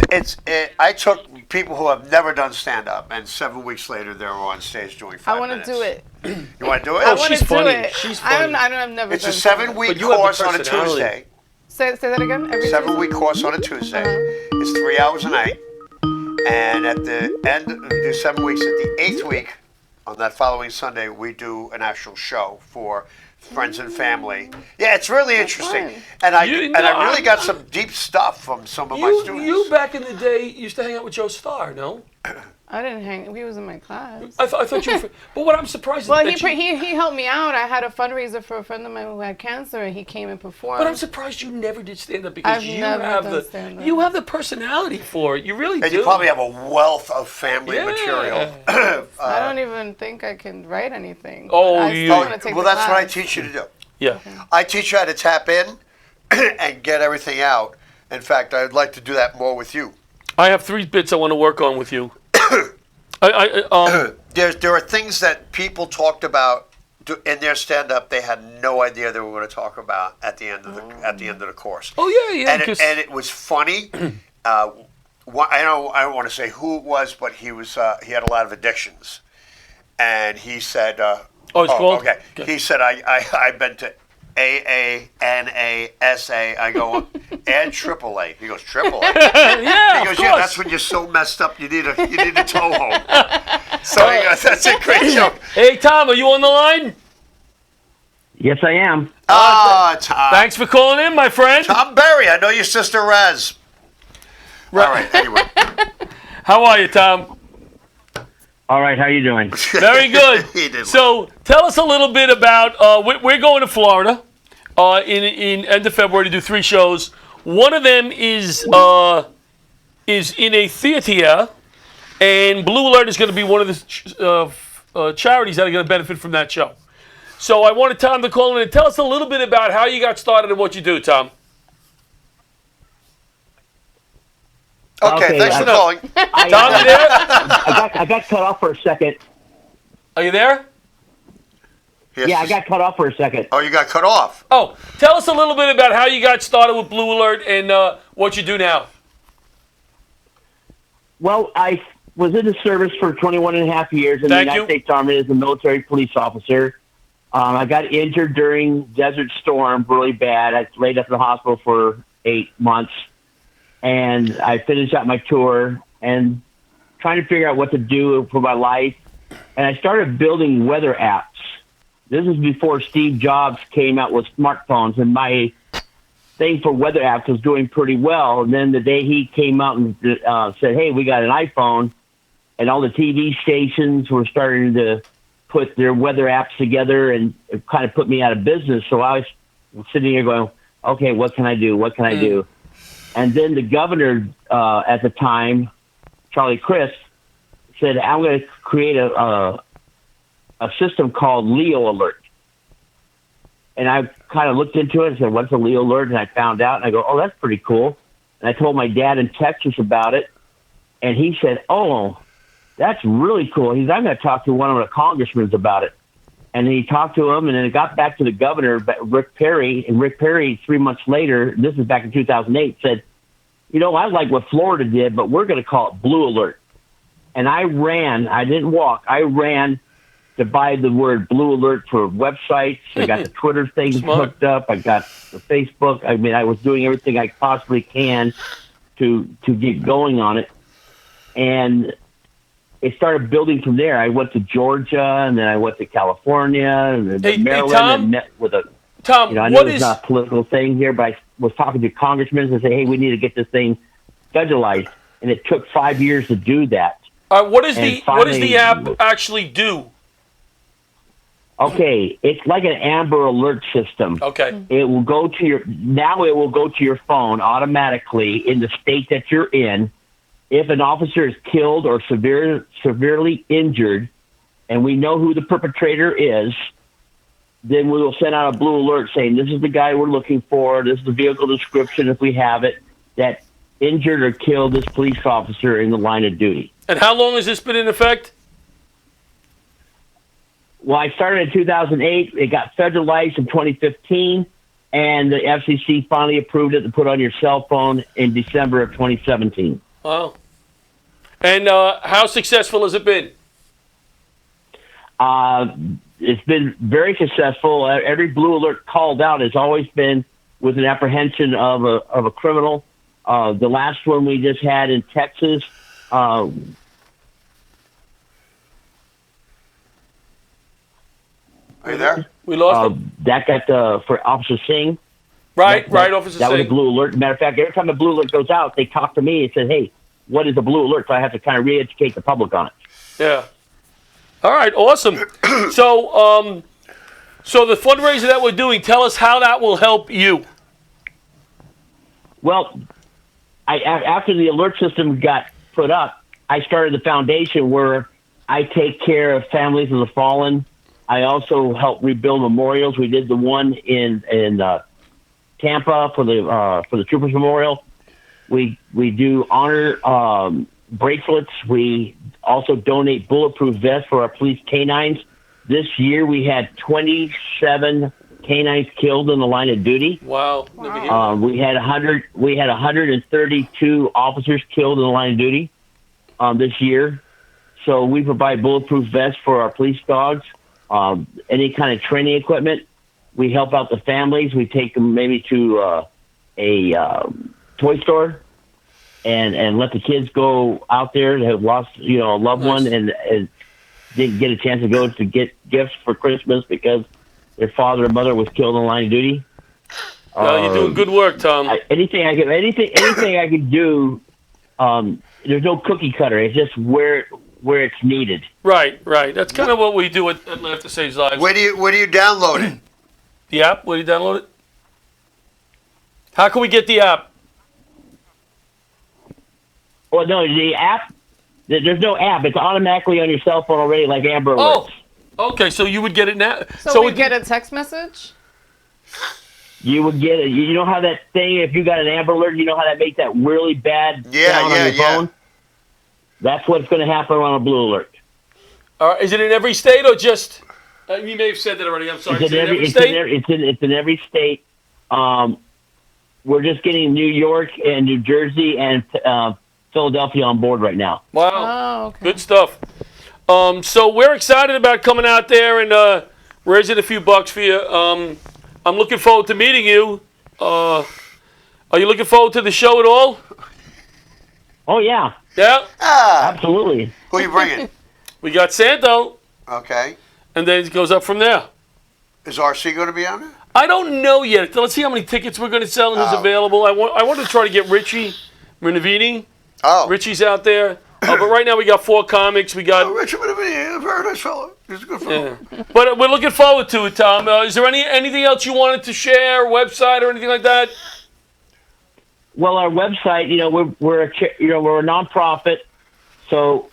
I took people who have never done stand-up, and 7 weeks later they were on stage doing 5 I want minutes. to do it. You want to do it? I Oh, want she's to do funny. it. She's I've funny. never It's a done stand-up. 7-week But you have the course on a personality. Tuesday. Say that again. Every 7-week course on a Tuesday. It's 3 hours a night. And at the end, we do 7 weeks. At the 8th week, on that following Sunday, we do an actual show for friends and family. Yeah, it's really interesting. fun. And I You- and I no, really got some deep stuff from some of my students. You back in the day used to hang out with Joe Starr, no? I didn't hang. He was in my class. I thought you were. But what I'm surprised Well, is that he helped me out. I had a fundraiser for a friend of mine who had cancer, and he came and performed. But I'm surprised you never did stand up because I've you never have done the stand-up. you have the personality for it. You really And do. you probably have a wealth of family Yeah. material. I don't even think I can write anything. Oh, I you- still want to take Well, the that's what I class. teach you to do. Yeah. I teach you how to tap in and get everything out. In fact, I'd like to do that more with you. I have 3 bits I want to work on with you. There are things that people talked about in their stand-up. They had no idea they were going to talk about at the end of the course. Oh yeah. And it was funny. I don't want to say who it was, but he had a lot of addictions, and he said, it's called? Okay. He said, I've been to AA, NA, SA. I go, and AAA. He goes, AAA. yeah. He goes, of yeah, course. that's when you're so messed up you need a tow home. So he goes, that's a great joke. Hey Tom, are you on the line? Yes, I am. Ah, Tom. Thanks for calling in, my friend. Tom Berry. I know your sister Raz. All right. Anyway, How are you, Tom? All right, how you doing? Very good. He did So tell us a little bit about. We're going to Florida in end of February to do 3 shows. One of them is in a theater, and Blue Alert is going to be one of the charities that are going to benefit from that show. So I wanted Tom to call in and tell us a little bit about how you got started and what you do, Tom. Okay, thanks for calling. Tom, you there? I got cut off for a second. Are you there? Yeah, I got cut off for a second. Oh, you got cut off. Oh, tell us a little bit about how you got started with Blue Alert and what you do now. Well, I was in the service for 21 and a half years in the Thank United you. States Army as a military police officer. I got injured during Desert Storm really bad. I laid up in the hospital for 8 months. And I finished out my tour and trying to figure out what to do for my life. And I started building weather apps. This is before Steve Jobs came out with smartphones, and my thing for weather apps was doing pretty well. And then the day he came out and said, hey, we got an iPhone, and all the TV stations were starting to put their weather apps together, and it kind of put me out of business. So I was sitting here going, okay, what can I do? What can I do? And then the governor at the time, Charlie Crist, said, I'm going to create a system called Leo Alert. And I kind of looked into it and said, what's a Leo Alert? And I found out, and I go, oh, that's pretty cool. And I told my dad in Texas about it, and he said, oh, that's really cool. He said, I'm going to talk to one of the congressmen about it. And then he talked to him, and then it got back to the governor, Rick Perry. And Rick Perry, 3 months later, this is back in 2008, said, you know, I like what Florida did, but we're going to call it Blue Alert. And I didn't walk, I ran to buy the word Blue Alert for websites. I got the Twitter things hooked up. I got the Facebook. I mean, I was doing everything I possibly can to get going on it. And it started building from there. I went to Georgia, and then I went to California, and then Maryland, Tom? and met with a. Tom, You know, I know what it's is not a political thing here, but I was talking to congressmen and say, hey, we need to get this thing federalized. And it took 5 years to do that. what does the finally- app actually do? Okay, it's like an Amber Alert system. Okay. It will go to your phone automatically in the state that you're in. If an officer is killed or severely injured, and we know who the perpetrator is, then we will send out a blue alert saying, this is the guy we're looking for, this is the vehicle description, if we have it, that injured or killed this police officer in the line of duty. And how long has this been in effect? Well, I started in 2008. It got federalized in 2015, and the FCC finally approved it to put on your cell phone in December of 2017. Wow. And how successful has it been? It's been very successful. Every blue alert called out has always been with an apprehension of a criminal. The last one we just had in Texas. Are you there? We lost him. That got for Officer Singh. Right, Officer That was a Singh. blue alert. Matter of fact, every time a blue alert goes out, they talk to me and say, hey, what is a blue alert, so I have to kind of re-educate the public on it. Yeah. All right, awesome. So, so the fundraiser that we're doing, tell us how that will help you. Well, after the alert system got put up, I started the foundation where I take care of families of the fallen. I also help rebuild memorials. We did the one in Tampa for the Troopers Memorial. We do honor bracelets. We also donate bulletproof vests for our police canines. This year we had 27 canines killed in the line of duty. Wow. We had 132 officers killed in the line of duty this year. So we provide bulletproof vests for our police dogs. Any kind of training equipment. We help out the families. We take them maybe to a toy store and let the kids go out there that have lost, a loved one and didn't get a chance to go to get gifts for Christmas because their father or mother was killed in the line of duty. Well, you're doing good work, Tom. Anything I can do. There's no cookie cutter. It's just where it's needed. Right. That's kind of what we do at Laughter Saves Lives. Where do you download it? The app? Where do you download it? How can we get the app? Well, no, the app. There's no app. It's automatically on your cell phone already, like Amber Alerts. Oh, okay. So you would get it now. So we get a text message? You would get it. You know how that thing, if you got an Amber Alert, you know how that makes that really bad sound on your phone? That's what's going to happen on a Blue Alert. Is it in every state or just... you may have said that already. I'm sorry. It's in every state. We're just getting New York and New Jersey and Philadelphia on board right now. Wow. Oh, okay. Good stuff. So we're excited about coming out there and raising a few bucks for you. I'm looking forward to meeting you. Are you looking forward to the show at all? Oh, yeah. Yeah? Absolutely. Who are you bringing? We got Santo. Okay. And then it goes up from there. Is RC going to be on it? I don't know yet. Let's see how many tickets we're going to sell and who's available. I want to try to get Richie Minervini. Oh. Richie's out there. But right now we got 4 comics. We got... Richie Minervini, a very nice fellow. He's a good fellow. Yeah. But we're looking forward to it, Tom. Is there anything else you wanted to share, website or anything like that? Well, our website, we're a nonprofit, so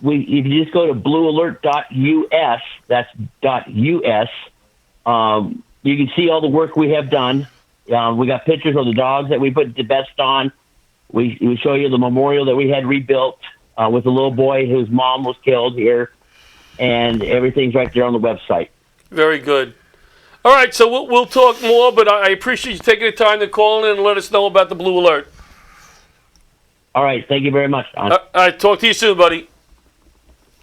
if you just go to bluealert.us, that's .us, you can see all the work we have done. We got pictures of the dogs that we put the best on. We show you the memorial that we had rebuilt with a little boy whose mom was killed here, and everything's right there on the website. Very good. All right, so we'll talk more, but I appreciate you taking the time to call in and let us know about the Blue Alert. All right, thank you very much, Don. All right, talk to you soon, buddy.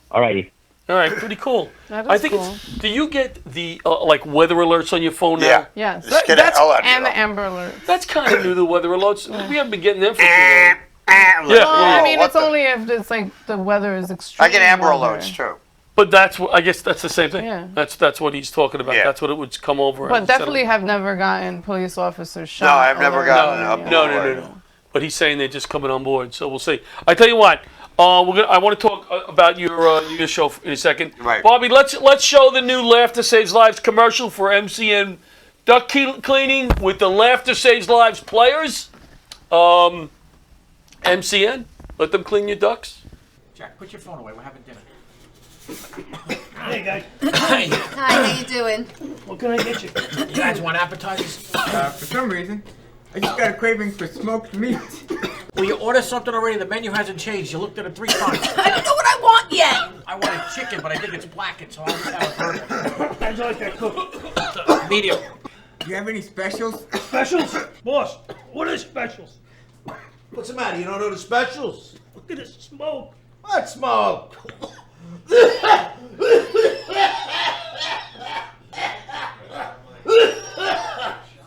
All righty. All right, pretty cool. That is I think cool. do you get the weather alerts on your phone now? Yeah. Yes. Just get the hell out of And here. the Amber Alert. That's kind of new, the weather alerts. We haven't been getting them for too long. Yeah. Well, I mean, What it's the- only if it's like the weather is extreme. I get Amber weather. Alerts, too. But I guess that's the same thing. Yeah. That's what he's talking about. Yeah. That's what it would come over. But as. definitely have never gotten police officers shot. No, I've never alert. gotten an up. No. But he's saying they're just coming on board, so we'll see. I tell you what, I want to talk about your show in a second. Right. Bobby, let's show the new Laughter Saves Lives commercial for MCN duck cleaning with the Laughter Saves Lives players. MCN, let them clean your ducks. Jack, put your phone away. We're having dinner. Hey guys, Hi, how you doing? what can I get you? You guys want appetizers? For some reason, I just got a craving for smoked meat. Will you order something already? The menu hasn't changed. You looked at it 3 times. I don't know what I want yet. I wanted chicken, but I think it's blackened, so I'll just have a burger. How'd you like that cook? Medium. Do you have any specials? Specials? Boss, what are specials? What's the matter? You don't know the specials? Look at this smoke. What smoke?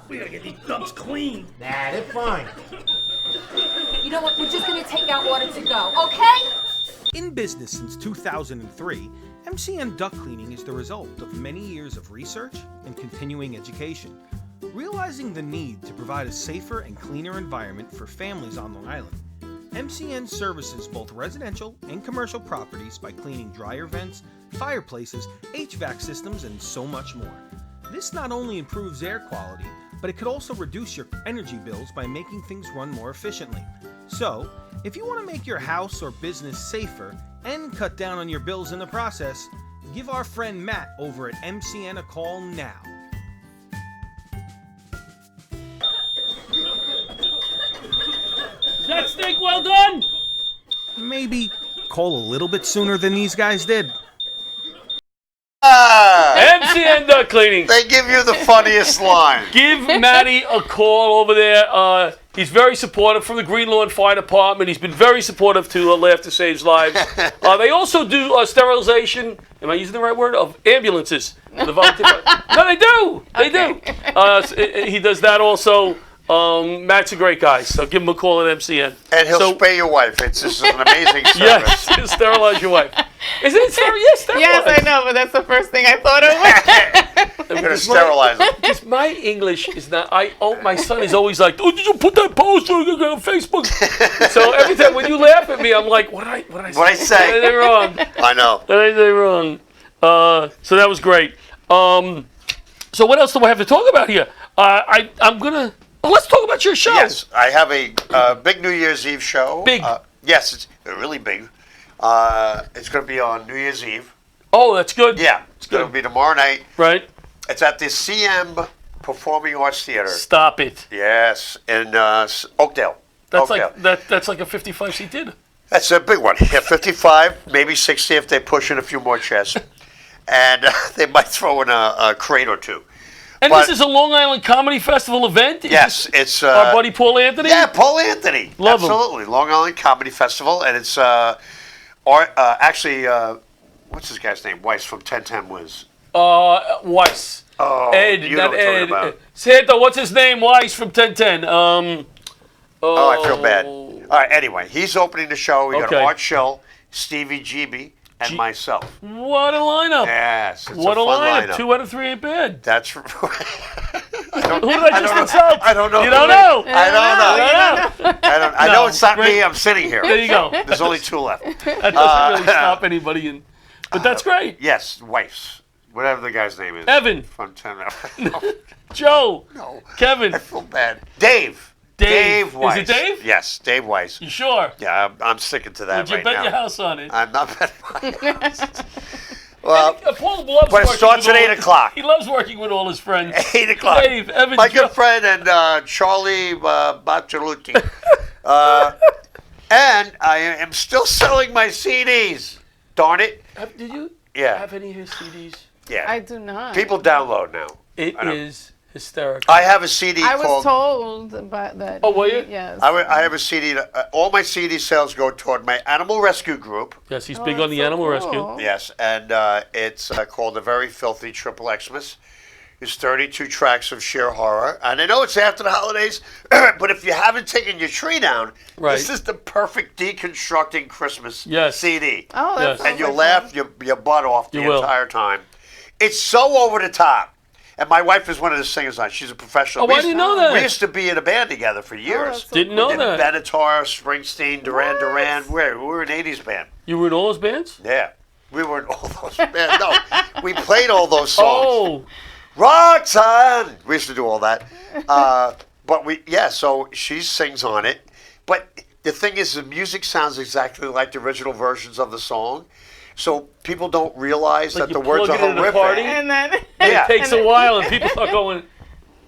We gotta get these ducks clean. Nah, they're fine. You know what? We're just gonna take our order to go, okay? In business since 2003, MCN Duck Cleaning is the result of many years of research and continuing education. Realizing the need to provide a safer and cleaner environment for families on Long Island, MCN services both residential and commercial properties by cleaning dryer vents, fireplaces, HVAC systems, and so much more. This not only improves air quality, but it could also reduce your energy bills by making things run more efficiently. So, if you want to make your house or business safer and cut down on your bills in the process, give our friend Matt over at MCN a call now. Is that steak well done? Maybe call a little bit sooner than these guys did. MCN Duck Cleaning. They give you the funniest line. Give Matty a call over there. He's very supportive from the Green Lawn Fire Department. He's been very supportive to Laughter Saves Lives. They also do sterilization, am I using the right word, of ambulances. The volunteer. No, they do. They do. He does that also. Matt's a great guy, so give him a call at MCN. And he'll spray your wife. This is an amazing service. Yes, he'll sterilize your wife. Is it yes, sterilize? Yes, I know, but that's the first thing I thought of. I'm going to sterilize it. Because my English is not, my son is always like, oh, did you put that post on Facebook? So every time when you laugh at me, I'm like, what did I say? What did I say wrong? I know. What did I say wrong? So that was great. So what else do I have to talk about here? Let's talk about your show. Yes, I have a big New Year's Eve show. Big. Yes, it's really big. It's going to be on New Year's Eve. Oh, that's good. Yeah, it's going to be tomorrow night. Right. It's at the CM Performing Arts Theater. Stop it. Yes, in Oakdale. That's Oakdale. that's like a 55-seat theater. That's a big one. Yeah, 55, maybe 60 if they push in a few more chairs. And they might throw in a crate or two. And this is a Long Island Comedy Festival event? Yes, it's... our buddy Paul Anthony? Yeah, Paul Anthony. Love him. Absolutely. Long Island Comedy Festival. And it's what's this guy's name? Weiss from 1010 Wiz. Weiss. Oh, Ed, you know not what I'm talking Ed. about. Santo, what's his name? Weiss from 1010. I feel bad. All right, anyway, he's opening the show. We got Okay. Art Schill, Stevie GB, and myself. What a lineup. Yes, it's What a a fun lineup. lineup. 2 out of 3 ain't bad. That's Who did I just insult? I don't know. You don't know. I don't know. I know it's not me. I'm sitting here. There you go. There's only 2 left. That doesn't really stop anybody. But that's great. Yes, Weiss. Whatever the guy's name is. Evan. From 10. Joe. No. Kevin. I feel bad. Dave. Dave. Weiss. Is it Dave? Yes, Dave Weiss. You sure? Yeah, I'm sticking to that Would you right bet now. your house on it? I'm not betting my house. Well, Paul loves but it working starts with at all- 8 o'clock. He loves working with all his friends. 8 o'clock. Dave, Evan, My Joe. good friend and Charlie Bacciolucci. And I am still selling my CDs. Darn it. Did you Yeah. have any of his CDs? Yeah. I do not. People download now. It I know. is hysterical. I have a CD I was called... told about that. Oh, were you? Yes. I have a CD. All my CD sales go toward my animal rescue group. Yes, he's big on the animal rescue. Yes, and it's called The Very Filthy Triple Xmas. It's 32 tracks of sheer horror. And I know it's after the holidays, but if you haven't taken your tree down, Right. this is the perfect deconstructing Christmas CD. Oh, that Yes. sounds And you'll like laugh your butt off the You will. entire time. It's so over the top. And my wife is one of the singers on it. She's a professional. Oh, why didn't you know that? We used to be in a band together for years. Didn't know we did that. Benatar, Springsteen, Duran. We were an 80s band. You were in all those bands? Yeah. We were in all those bands. No, we played all those songs. Oh. Roxanne! We used to do all that. So she sings on it. But the thing is, the music sounds exactly like the original versions of the song. So people don't realize Like that you the words are plug it in a horrific. party? And then Yeah. It takes a while, and people are going,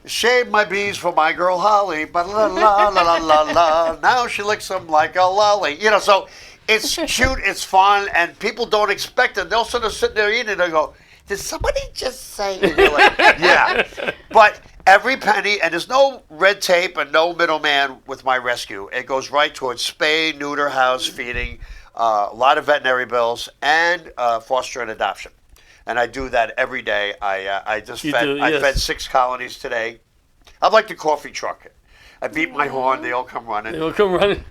Shave my bees for my girl Holly, but la la la la la la. Now she licks them like a lolly. You know, so it's cute, it's fun, and people don't expect it. They'll sort of sit there eating and they go, did somebody just say? And you're like, yeah. But every penny, and there's no red tape and no middleman with my rescue. It goes right towards spay, neuter, house feeding, a lot of veterinary bills, and foster and adoption. And I do that every day. I fed 6 colonies today. I'm like the coffee truck. I beat my horn. They all come running. they'll come running.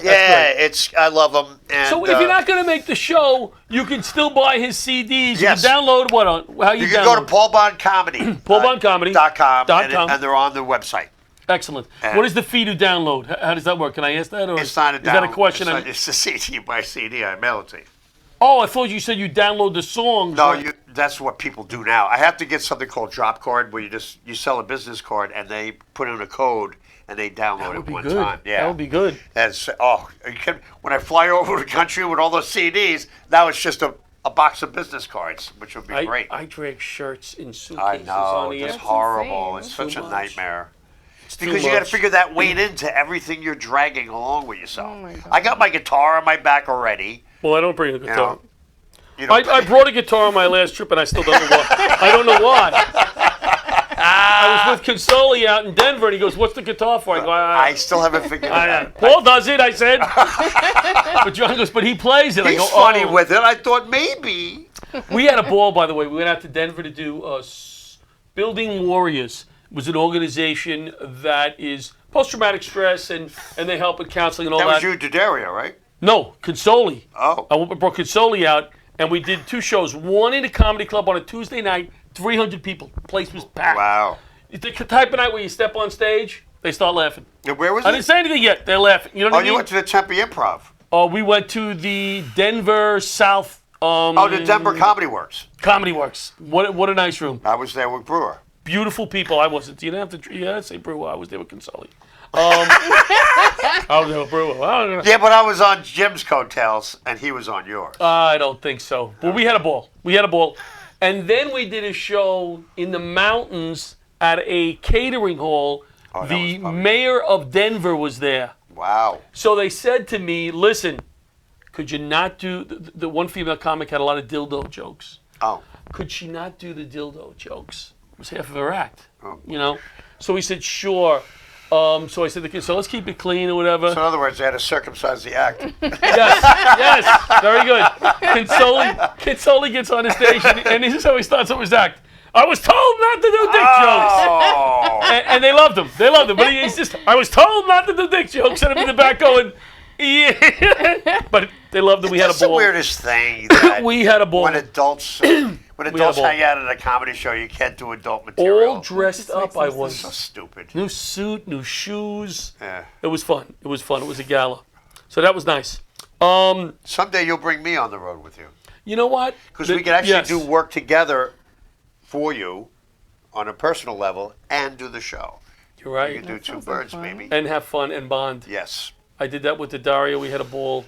Yeah, I love them. And, So if you're not going to make the show, you can still buy his CDs. Yes. You can download what on? How you you can download? go to Paul Bond Comedy. PaulBondComedy.com. and they're on the website. Excellent. And What is the fee to download? How does that work? Can I ask that? Or It's not a is that a question? It's a CD by CD. I mail it to you. Oh, I thought you said you download the songs. No, that's what people do now. I have to get something called drop card, where you sell a business card and they put in a code and they download it one time. Yeah, That would be good. When I fly over the country with all those CDs, now it's just a box of business cards, which would be great. I drag shirts in I suitcases know, on the it's air. horrible. It's It's such too a much. nightmare. It's Because too you got to much. figure that weight into everything you're dragging along with yourself. Oh my God. I got my guitar on my back already. Well, I don't bring a guitar. I I brought a guitar on my last trip, and I still don't know why. I don't know why. I was with Consoli out in Denver, and he goes, "What's the guitar for?" I go, I still haven't figured it out. Paul does it, I said. But John goes, "But he plays it." I He's go, funny "Oh." with it. I thought maybe. We had a ball, by the way. We went out to Denver to do Building Warriors. It was an organization that is post-traumatic stress, and they help with counseling and all that. That was you, D'Addario, right? No, Consoli. Oh. I brought Consoli out, and we did 2 shows. One in a comedy club on a Tuesday night, 300 people. The place was packed. Wow. It's the type of night where you step on stage, they start laughing. And where was I it? didn't say anything yet. They're laughing. You know what I mean? You went to the Tempe Improv. Oh, we went to the Denver South. The Denver Comedy Works. Comedy Works. What a nice room. I was there with Brewer. Beautiful people. I wasn't. You didn't have to. Yeah, say Brewer. I was there with Consoli. I was there with Brewer. I don't know. Yeah, but I was on Jim's coattails, and he was on yours. I don't think so. But we had a ball. And then we did a show in the mountains at a catering hall. The mayor of Denver was there. Wow. So they said to me, "Listen, could you not do..." The one female comic had a lot of dildo jokes. Oh. Could she not do the dildo jokes? It was half of her act. You know? So he said, "Sure." So I said to the kid, "So let's keep it clean or whatever." So in other words, they had to circumcise the act. Yes, very good. Kinsoli gets on the stage, and this is how he starts up his act. "I was told not to do dick jokes," and they loved him. But he's just, "I was told not to do dick jokes," and I'm in the back going, "Yeah." But they loved him. We had a That's the ball. weirdest thing. That We had a ball. When adults ball. hang out at a comedy show, you can't do adult material. All dressed up, I was. So stupid. New suit, new shoes. Yeah. It was fun. It was a gala. So that was nice. Someday you'll bring me on the road with you. You know what? Because we can actually do work together for you on a personal level and do the show. You're right. You can do two birds, maybe. And have fun and bond. Yes. I did that with the Dario. We had a ball.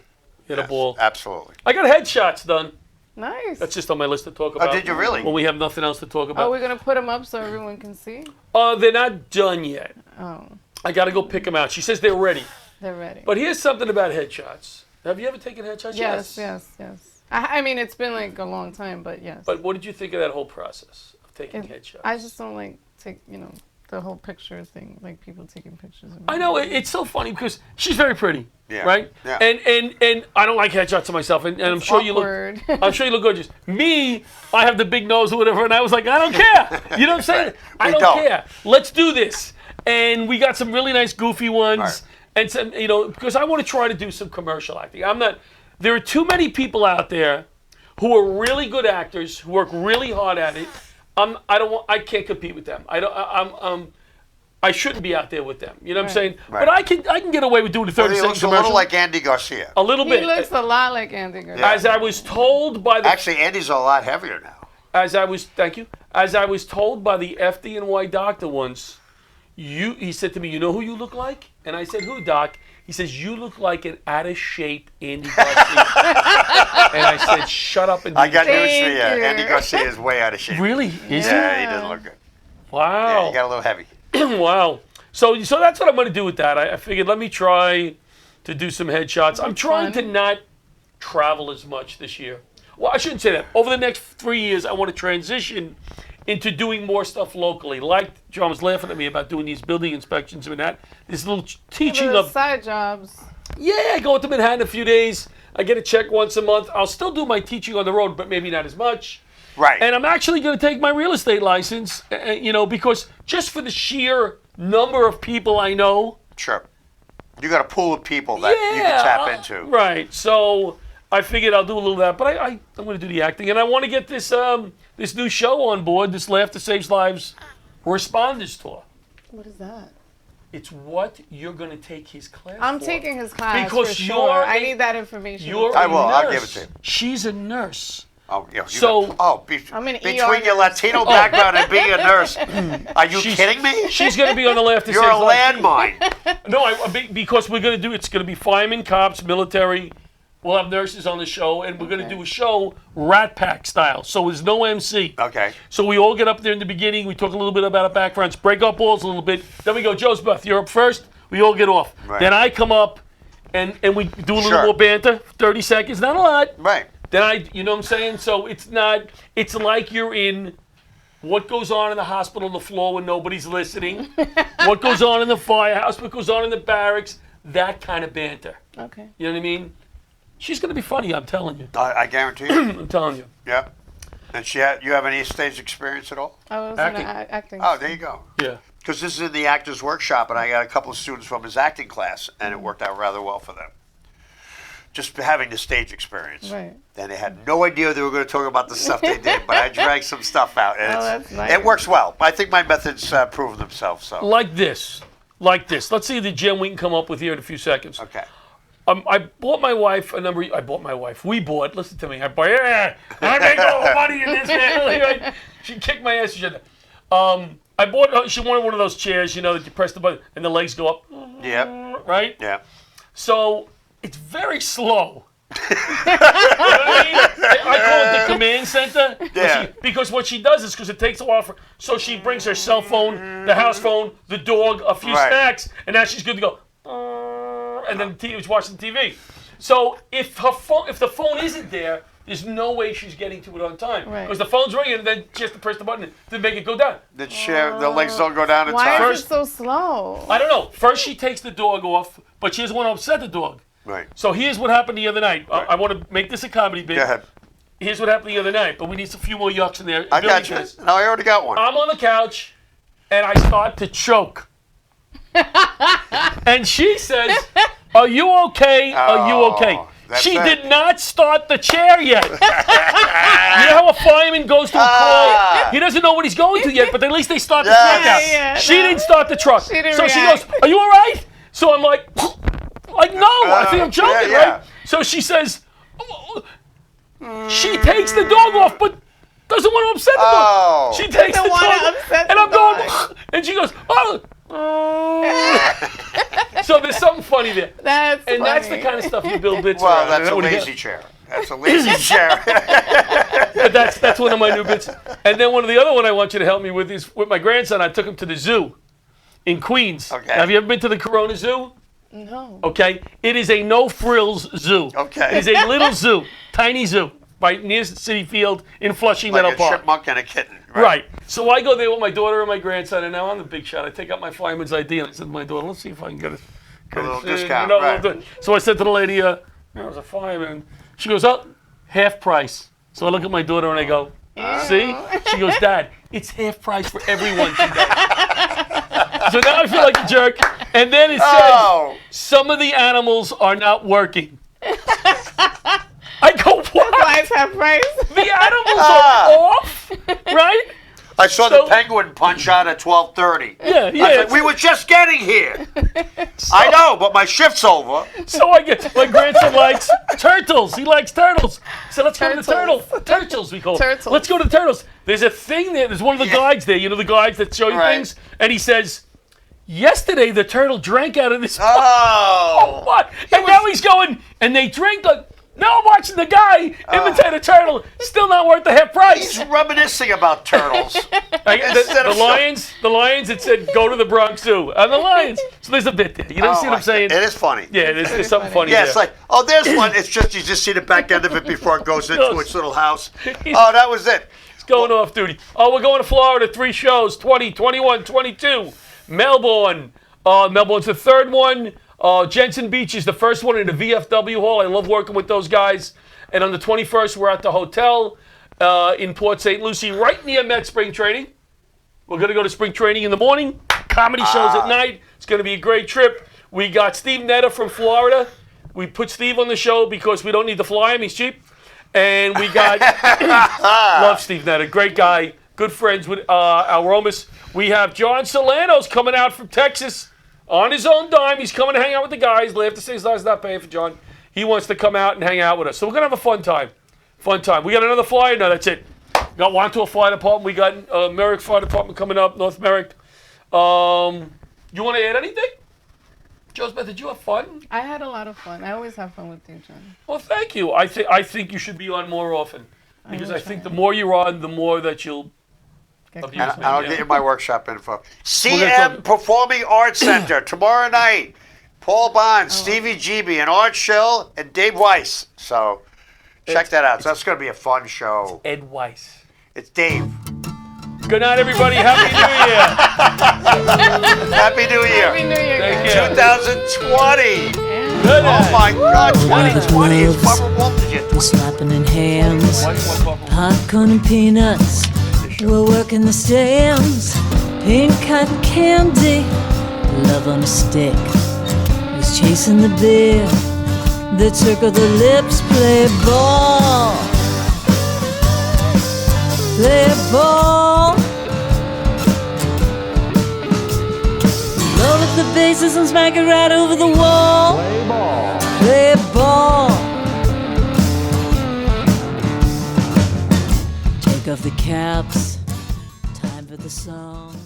Absolutely. I got headshots done. Nice. That's just on my list to talk about. did you really? When we have nothing else to talk about. Are we going to put them up so everyone can see? They're not done yet. Oh, I got to go pick them out. She says they're ready. they're ready. But here's something about headshots. Have you ever taken headshots? Yes. I mean, it's been like a long time, but yes. But what did you think of that whole process of taking headshots? I just don't like the whole picture thing, like people taking pictures of me. I know it's so funny because she's very pretty, Yeah. right? Yeah. And I don't like headshots of myself, and I'm sure awkward. you look. I'm sure you look gorgeous. Me, I have the big nose or whatever, and I was like, I don't care. You know what I'm saying? I We don't don't. care. Let's do this. And we got some really nice goofy ones, Right. and some, because I want to try to do some commercial acting. There are too many people out there who are really good actors who work really hard at it. I can't compete with them. I shouldn't be out there with them. You know what I'm saying? Right. But I can get away with doing a 30-second He looks a commercial. little like Andy Garcia. A little He bit. looks a lot like Andy Garcia. As I was told by the Actually, Andy's a lot heavier now. Thank you. As I was told by the FD&Y doctor once, he said to me, "You know who you look like?" And I said, "Who, doc?" He says, "You look like an out-of-shape Andy Garcia." And I said, "Shut up and do I got the news job." for you. Andy Garcia is way out of shape. Really? Is he? Yeah, he doesn't look good. Wow. Yeah, he got a little heavy. Wow. So that's what I'm going to do with that. I figured let me try to do some headshots. I'm trying to not travel as much this year. Well, I shouldn't say that. Over the next 3 years, I want to transition into doing more stuff locally. Like John was laughing at me about doing these building inspections and that. This little teaching Little of side jobs. Yeah, I go to Manhattan a few days. I get a check once a month. I'll still do my teaching on the road, but maybe not as much. Right. And I'm actually going to take my real estate license, because just for the sheer number of people I know. Sure. You got a pool of people that you can tap into. Right. So I figured I'll do a little of that, but I'm going to do the acting, and I want to get this this new show on board, this Laughter Saves Lives Responders Tour. What is that? It's what you're going to take his class I'm for. taking his class Because for sure. you're I need that information. You're I a will. I'll nurse. give it to you. She's a nurse. Oh, yeah. So- I'm an between ER your nurse. Latino background and being a nurse, are you kidding me? She's going to be on the left. You're a landmine. No, because we're going to do. It's going to be firemen, cops, military. We'll have nurses on the show, and we're going to do a show Rat Pack style. So there's no MC. Okay. So we all get up there in the beginning. We talk a little bit about our backgrounds, break up balls a little bit. Then we go, Josbeth, you're up first. We all get off. Right. Then I come up, and we do a little Sure. more banter. 30 seconds, not a lot. Right. Then you know what I'm saying? So it's like you're in what goes on in the hospital on the floor when nobody's listening, what goes on in the firehouse, what goes on in the barracks, that kind of banter. Okay. You know what I mean? She's going to be funny, I'm telling you. I guarantee you. I'm telling you. Yeah. And you have any stage experience at all? I was Acting. in acting. Oh, there you go. Yeah. Because this is in the actor's workshop, and I got a couple of students from his acting class, and it worked out rather well for them. Just having the stage experience. Right. And they had no idea they were going to talk about the stuff they did, but I dragged some stuff out, and that's nice. it works well. I think my methods proven themselves. So. Like this. Let's see the gem we can come up with here in a few seconds. Okay. I bought my wife we bought, listen to me, I make all the money in this family. She kicked my ass. I bought her, she wanted one of those chairs, you know, that you press the button and the legs go up. Yeah. Right? Yeah. So it's very slow. You know what I mean? I call it the command center. Yeah. Because what she does is, because it takes a while so she brings her cell phone, the house phone, the dog, a few snacks, and now she's good to go. And then was watching TV. So if the phone isn't there, there's no way she's getting to it on time. Right. Because the phone's ringing, and then she has to press the button to make it go down. The legs don't go down in Why time. is it so slow? I don't know. First she takes the dog off, but she doesn't want to upset the dog. Right. So here's what happened the other night. Right. I want to make this a comedy bit. Go ahead. Here's what happened the other night, but we need a few more yucks in there. I Billy got you. says, No, I already got one. I'm on the couch, and I start to choke. And she says, "Are you okay? Are you okay?" She did not start the chair yet. You know how a fireman goes to a call? He doesn't know what he's going to yet, but at least they start the truck out. Yeah, She didn't start the truck. She didn't so react. she goes, "Are you all right?" So I'm like no, I think I'm joking, yeah. right? So she says, she takes the dog off, but doesn't want to upset the dog. She takes the Doesn't wanna dog, upset and the I'm going, and she goes, So there's something funny there. That's That's the funny. kind of stuff you build bits Well, around. that's a What do you lazy get? chair. That's a lazy chair. But that's one of my new bits. And then one of the other one I want you to help me with is with my grandson. I took him to the zoo in Queens. Okay. Have you ever been to the Corona Zoo? No. Okay. It is a no-frills zoo. Okay. It is a little zoo, tiny zoo, right near City Field in Flushing Like Meadow a Park. chipmunk and a kitten. Right. So I go there with my daughter and my grandson, and now I'm the big shot. I take out my fireman's ID, and I said to my daughter, "Let's see if I can get A little you discount, know, right. So I said to the lady, I was a fireman. She goes, "Oh, half price." So I look at my daughter and I go, "See?" She goes, "Dad, it's half price for everyone today." So now I feel like a jerk. And then it says, some of the animals are not working. I go, what? Price have price. The animals are off, right? I saw the penguin punch out at 12:30. Yeah, I was like, we were just getting here. I know, but my shift's over. So I get, my grandson likes turtles. He likes turtles. So let's go to the turtles, we call them. Turtles. Let's go to the turtles. There's a thing there. There's one of the guides there. You know the guides that show you things? And he says, yesterday the turtle drank out of this. Oh. What? And now he's going, and they drink like, now I'm watching the guy imitate a turtle. Still not worth the half price. He's reminiscing about turtles. The lions, it said, go to the Bronx Zoo. And the lions. So there's a bit there. You know see what I'm saying? It is funny. Yeah, there's something funny Yeah, there. it's like, oh, there's one. It's just, you just see the back end of it before it goes into its little house. Oh, that was it. It's going off duty. Oh, we're going to Florida. 3 shows, 20, 21, 22. Melbourne. Melbourne's the third one. Jensen Beach is the first one in the VFW Hall. I love working with those guys. And on the 21st, we're at the hotel in Port St. Lucie, right near Met Spring Training. We're going to go to spring training in the morning, comedy shows at night. It's going to be a great trip. We got Steve Netta from Florida. We put Steve on the show because we don't need to fly him. He's cheap. And we got, love Steve Netta, great guy, good friends with Al Romas. We have John Solano's coming out from Texas. On his own dime, he's coming to hang out with the guys. Laugh to say his life's not paying for John. He wants to come out and hang out with us. So we're going to have a fun time. Fun time. We got another flyer? No, that's it. We got Wanto Fire Department. We got Merrick Fire Department coming up, North Merrick. You want to add anything? Josbeth, did you have fun? I had a lot of fun. I always have fun with you, John. Well, thank you. I think you should be on more often. Because I think the more you're on, the more that you'll abuse me. And I'll get you my workshop info. CM Performing Arts Center tomorrow night. Paul Bond, Stevie GB, and Art Schill, and Dave Weiss. So check that out. So that's going to be a fun show. Ed Weiss. It's Dave. Good night, everybody. Happy New Year. Happy New Year. Happy New Year, guys. 2020. Good Oh my God, 2020 is Gloves. Bubba Walters. We're slapping in hands, popcorn and peanuts. We're working the stands, pink cotton candy, love on a stick. He's chasing the beer, the trick of the lips, play ball. Play ball. Roll up the bases and smack it right over the wall. Play ball. Play ball. Take off the caps. Time for the song.